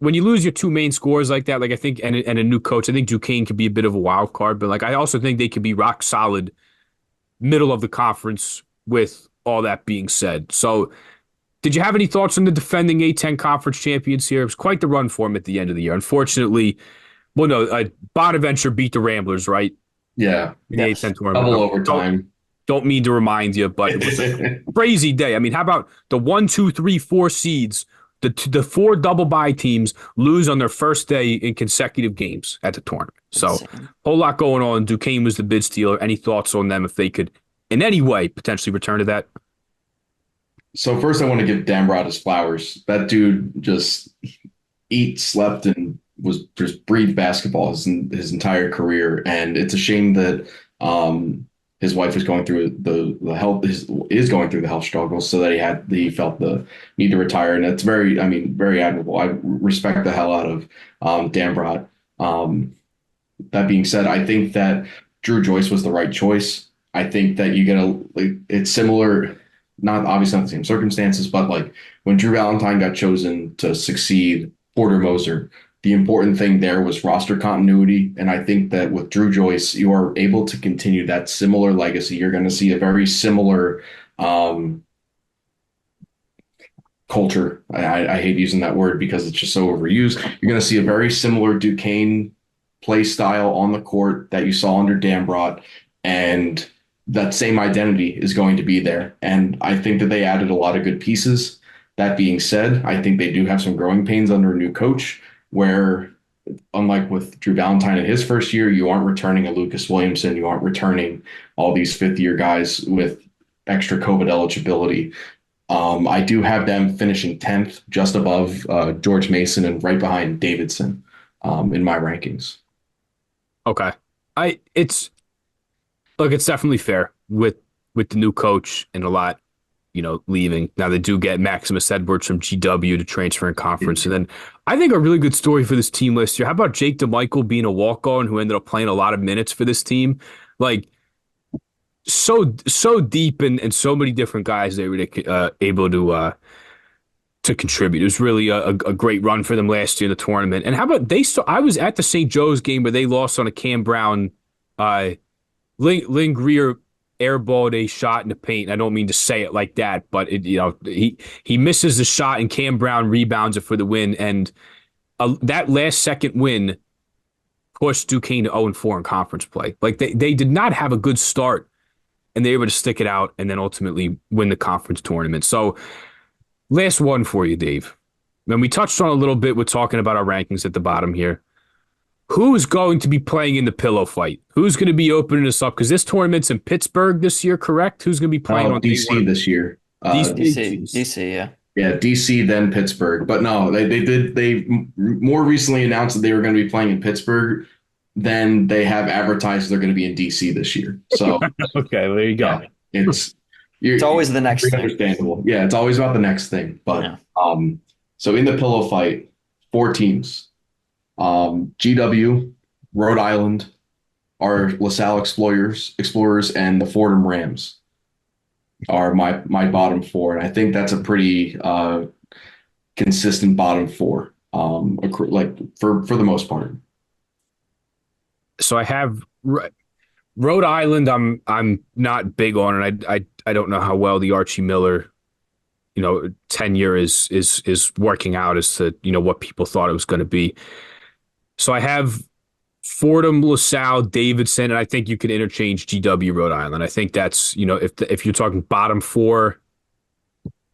when you lose your two main scorers like that, like I think, and a new coach, I think Duquesne could be a bit of a wild card, but like I also think they could be rock solid middle of the conference with all that being said. So did you have any thoughts on the defending A10 conference champions here? It was quite the run for them at the end of the year. Unfortunately, well, no, Bonaventure beat the Ramblers, right? Yeah. In the Yes. A10 tournament. Double overtime. Don't mean to remind you, but it was a crazy day. I mean, how about the 1, 2, 3, 4 seeds? The four double bye teams lose on their first day in consecutive games at the tournament. So, Insane. whole lot going on. Duquesne was the bid stealer. Any thoughts on them if they could, in any way, potentially return to that? So first I want to give Dambrot his flowers. That dude just slept, and was just breathed basketball his entire career. And it's a shame that his wife is going through the health is going through the health struggles, so that he felt the need to retire. And it's very admirable. I respect the hell out of Dambrot. That being said, I think that Drew Joyce was the right choice. I think that it's similar, not obviously not the same circumstances, but like when Drew Valentine got chosen to succeed Porter Moser, the important thing there was roster continuity. And I think that with Drew Joyce, you are able to continue that similar legacy. You're going to see a very similar um, culture. I hate using that word because it's just so overused. You're going to see a very similar Duquesne play style on the court that you saw under Dambrot, and that same identity is going to be there. And I think that they added a lot of good pieces. That being said, I think they do have some growing pains under a new coach where, unlike with Drew Valentine in his first year, you aren't returning a Lucas Williamson, you aren't returning all these fifth-year guys with extra COVID eligibility. I do have them finishing 10th, just above George Mason and right behind Davidson in my rankings. Okay. It's definitely fair with the new coach and a lot, leaving. Now they do get Maximus Edwards from GW to transfer in conference. And then I think a really good story for this team last year. How about Jake DeMichael being a walk-on who ended up playing a lot of minutes for this team? Like so deep and so many different guys they were able to contribute. It was really a great run for them last year in the tournament. And how about I was at the St. Joe's game where they lost on a Cam Brown Lynn Greer airballed a shot in the paint. I don't mean to say it like that, but he misses the shot and Cam Brown rebounds it for the win. And that last second win pushed Duquesne to 0-4 in conference play. Like they did not have a good start, and they were able to stick it out and then ultimately win the conference tournament. So last one for you, Dave. And we touched on a little bit with talking about our rankings at the bottom here. Who's going to be playing in the pillow fight? Who's going to be opening this up? Because this tournament's in Pittsburgh this year, correct? Who's going to be playing on DC this year? DC, yeah. Yeah, DC, then Pittsburgh. But no, they more recently announced that they were going to be playing in Pittsburgh. Then they have advertised they're going to be in DC this year. So okay, there you go. Yeah, it's always the next thing. Understandable. Yeah, it's always about the next thing. But so in the pillow fight, 4 teams. GW, Rhode Island, our LaSalle Explorers, and the Fordham Rams are my bottom 4, and I think that's a pretty consistent bottom 4, like for the most part. So I have Rhode Island. I'm not big on it. I don't know how well the Archie Miller, tenure is working out as to what people thought it was going to be. So I have Fordham, LaSalle, Davidson, and I think you could interchange GW, Rhode Island. I think that's, if you're talking bottom 4,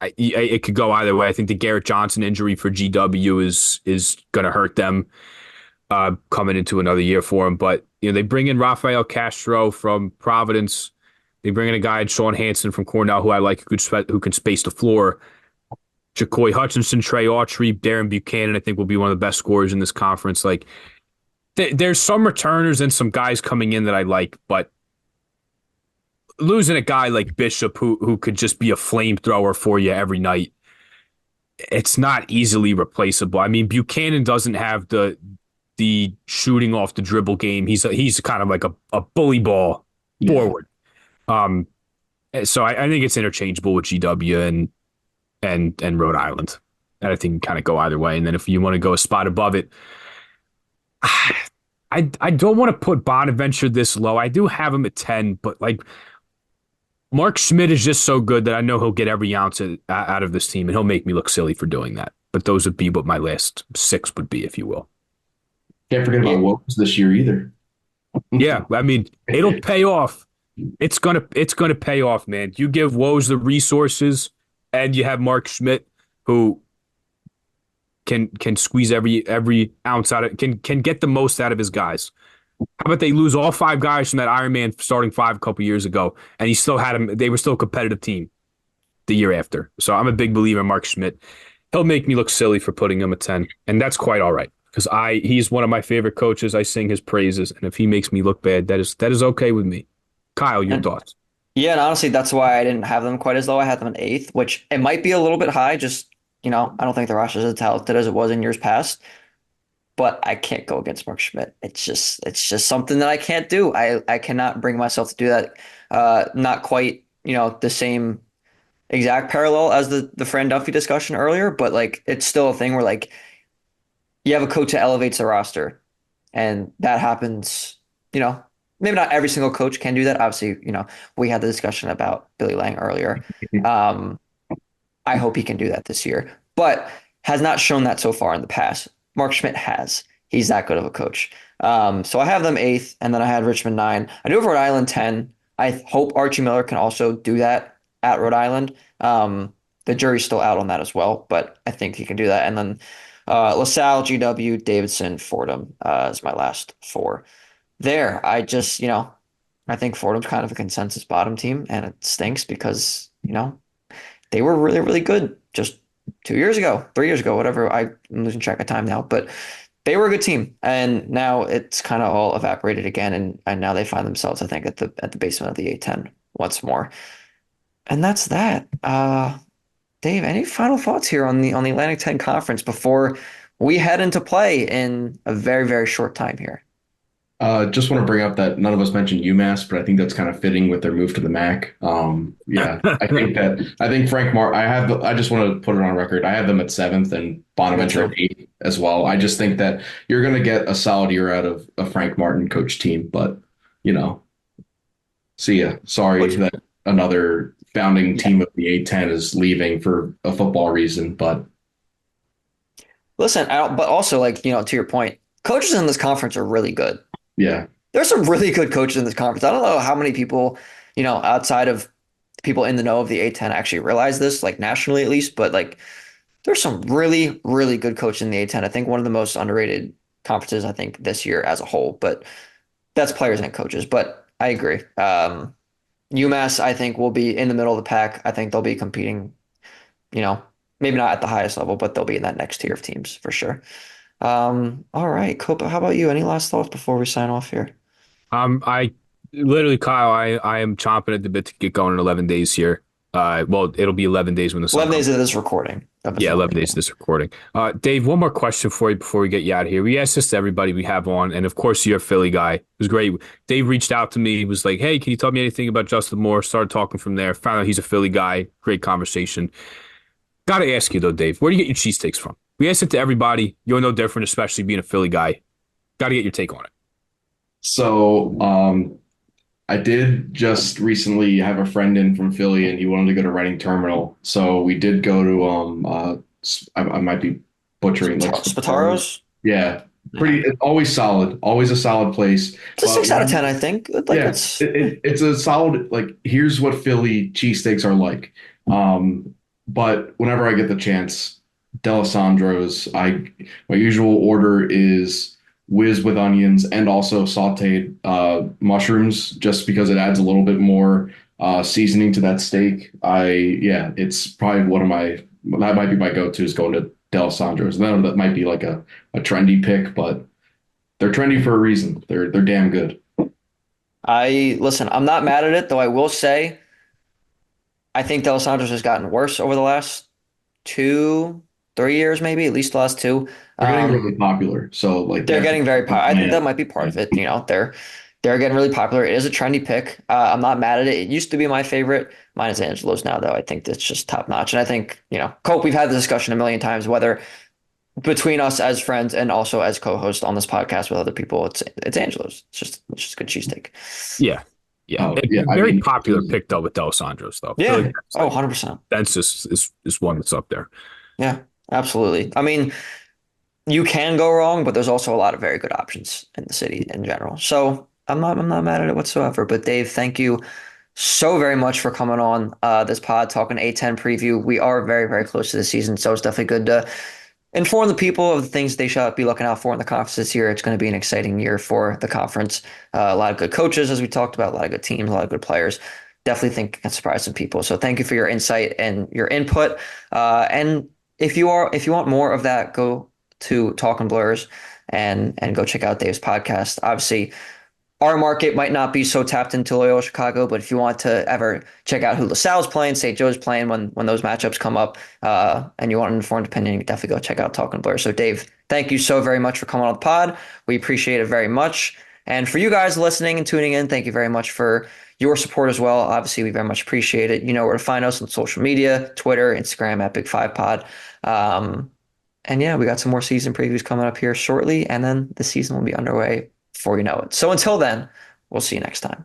it could go either way. I think the Garrett Johnson injury for GW is going to hurt them coming into another year for them. But, they bring in Rafael Castro from Providence. They bring in a guy, Sean Hansen from Cornell, who I like, who can space the floor. Jacoy Hutchinson, Trey Autry, Darren Buchanan, I think will be one of the best scorers in this conference. Like, there's some returners and some guys coming in that I like, but losing a guy like Bishop who could just be a flamethrower for you every night, it's not easily replaceable. I mean, Buchanan doesn't have the shooting off the dribble game. He's kind of like a bully ball forward. So I think it's interchangeable with GW and Rhode Island. And I think kind of go either way. And then if you want to go a spot above it, I don't want to put Bonaventure this low. I do have him at 10, but like Mark Schmidt is just so good that I know he'll get every ounce out of this team, and he'll make me look silly for doing that. But those would be what my last 6 would be, if you will. Can't forget about Wilkes this year either. Yeah, I mean, it'll pay off. It's gonna pay off, man. You give Woj the resources, and you have Mark Schmidt, who can squeeze every ounce out of can get the most out of his guys. How about they lose all 5 guys from that Ironman starting 5 a couple years ago, and he still had them. They were still a competitive team the year after. So I'm a big believer in Mark Schmidt. He'll make me look silly for putting him at 10, and that's quite all right because he's one of my favorite coaches. I sing his praises, and if he makes me look bad, that is okay with me. Kyle, your thoughts? Yeah, and honestly, that's why I didn't have them quite as low. I had them in 8th, which it might be a little bit high. Just, I don't think the roster is as talented as it was in years past. but I can't go against Mark Schmidt. It's just something that I can't do. I cannot bring myself to do that. Not quite, the same exact parallel as the Fran Duffy discussion earlier, but like it's still a thing where like you have a coach that elevates the roster, and that happens, maybe not every single coach can do that. Obviously, we had the discussion about Billy Lang earlier. Um, I hope he can do that this year, but has not shown that so far in the past. Mark Schmidt has. He's that good of a coach. So I have them eighth, and then I had Richmond nine. I do have Rhode Island 10. I hope Archie Miller can also do that at Rhode Island. The jury's still out on that as well, but I think he can do that. And then LaSalle, GW, Davidson, Fordham is my last four. There, I think Fordham's kind of a consensus bottom team, and it stinks because, they were really, really good just 2 years ago, 3 years ago, whatever. I'm losing track of time now, but they were a good team, and now it's kind of all evaporated again, and now they find themselves, I think, at the basement of the A10 once more, and that's that. Dave, any final thoughts here on the Atlantic 10 Conference before we head into play in a very, very short time here? Just want to bring up that none of us mentioned UMass, but I think that's kind of fitting with their move to the MAC. Yeah, I think Frank Martin. I just want to put it on record. I have them at seventh and Bonaventure at eighth as well. I just think that you're going to get a solid year out of a Frank Martin coach team, but see ya. Sorry that another founding team of the A10 is leaving for a football reason, but listen, but also like, to your point, coaches in this conference are really good. yeah. There's some really good coaches in this conference. I don't know how many people, outside of people in the know of the A10 actually realize this, like nationally at least, but like there's some really, really good coaches in the A10. I think one of the most underrated conferences, I think, this year as a whole, but that's players and coaches. But I agree. UMass, I think, will be in the middle of the pack. I think they'll be competing, maybe not at the highest level, but they'll be in that next tier of teams for sure. All right, Copa, how about you? Any last thoughts before we sign off here? I literally, Kyle, I am chomping at the bit to get going in 11 days here. Well, it'll be 11 days when the sun 11 comes. days of this recording. Yeah, 11 days of this recording. Dave, one more question for you before we get you out of here. We asked this to everybody we have on, and of course, you're a Philly guy. It was great. Dave reached out to me. He was like, hey, can you tell me anything about Justin Moore? Started talking from there. Found out he's a Philly guy. Great conversation. Got to ask you, though, Dave, where do you get your cheesesteaks from? We asked it to everybody. You're no different, especially being a Philly guy. Got to get your take on it. So, I did just recently have a friend in from Philly, and he wanted to go to Reading Terminal. So we did go to I might be butchering like Spataro's? Yeah, it's always solid, always a solid place. It's a 6 out of 10, I think. Like yeah, it's a solid, like, here's what Philly cheesesteaks are like. But whenever I get the chance, D'Alessandro's, my usual order is whiz with onions and also sauteed mushrooms, just because it adds a little bit more seasoning to that steak. It's probably that might be my go-to, is going to D'Alessandro's. And then that might be like a trendy pick, but they're trendy for a reason. They're damn good. Listen, I'm not mad at it, though I will say I think D'Alessandro's has gotten worse over the last 2-3 years, maybe, at least the last two. They're getting really popular. So like they're getting very popular. I think that might be part of it. They're getting really popular. It is a trendy pick. I'm not mad at it. It used to be my favorite. Mine is Angelo's now, though. I think it's just top notch. And I think, Cope, we've had the discussion a million times, whether between us as friends and also as co-host on this podcast with other people, it's Angelo's. It's just a good cheesesteak. Yeah. Yeah. Very popular pick, though, with D'Alessandro's, though. Yeah. Like 100%. That's is one that's up there. Yeah, absolutely. I mean, you can go wrong, but there's also a lot of very good options in the city in general. So I'm not mad at it whatsoever. But Dave, thank you so very much for coming on this pod, talking A10 preview. We are very, very close to the season, so it's definitely good to inform the people of the things they should be looking out for in the conference this year. It's going to be an exciting year for the conference. A lot of good coaches, as we talked about, a lot of good teams, a lot of good players. Definitely think it can surprise some people. So thank you for your insight and your input. And if you want more of that, go to TalkinBlers and go check out Dave's podcast. Obviously, our market might not be so tapped into Loyola Chicago, but if you want to ever check out who LaSalle's playing, St. Joe's playing when those matchups come up, and you want an informed opinion, you can definitely go check out Talking Blurs. So Dave, thank you so very much for coming on the pod. We appreciate it very much. And for you guys listening and tuning in, thank you very much for your support as well. Obviously, we very much appreciate it. You know where to find us on social media, Twitter, Instagram at Big Five Pod. And yeah, we got some more season previews coming up here shortly, and then the season will be underway before you know it. So until then, we'll see you next time.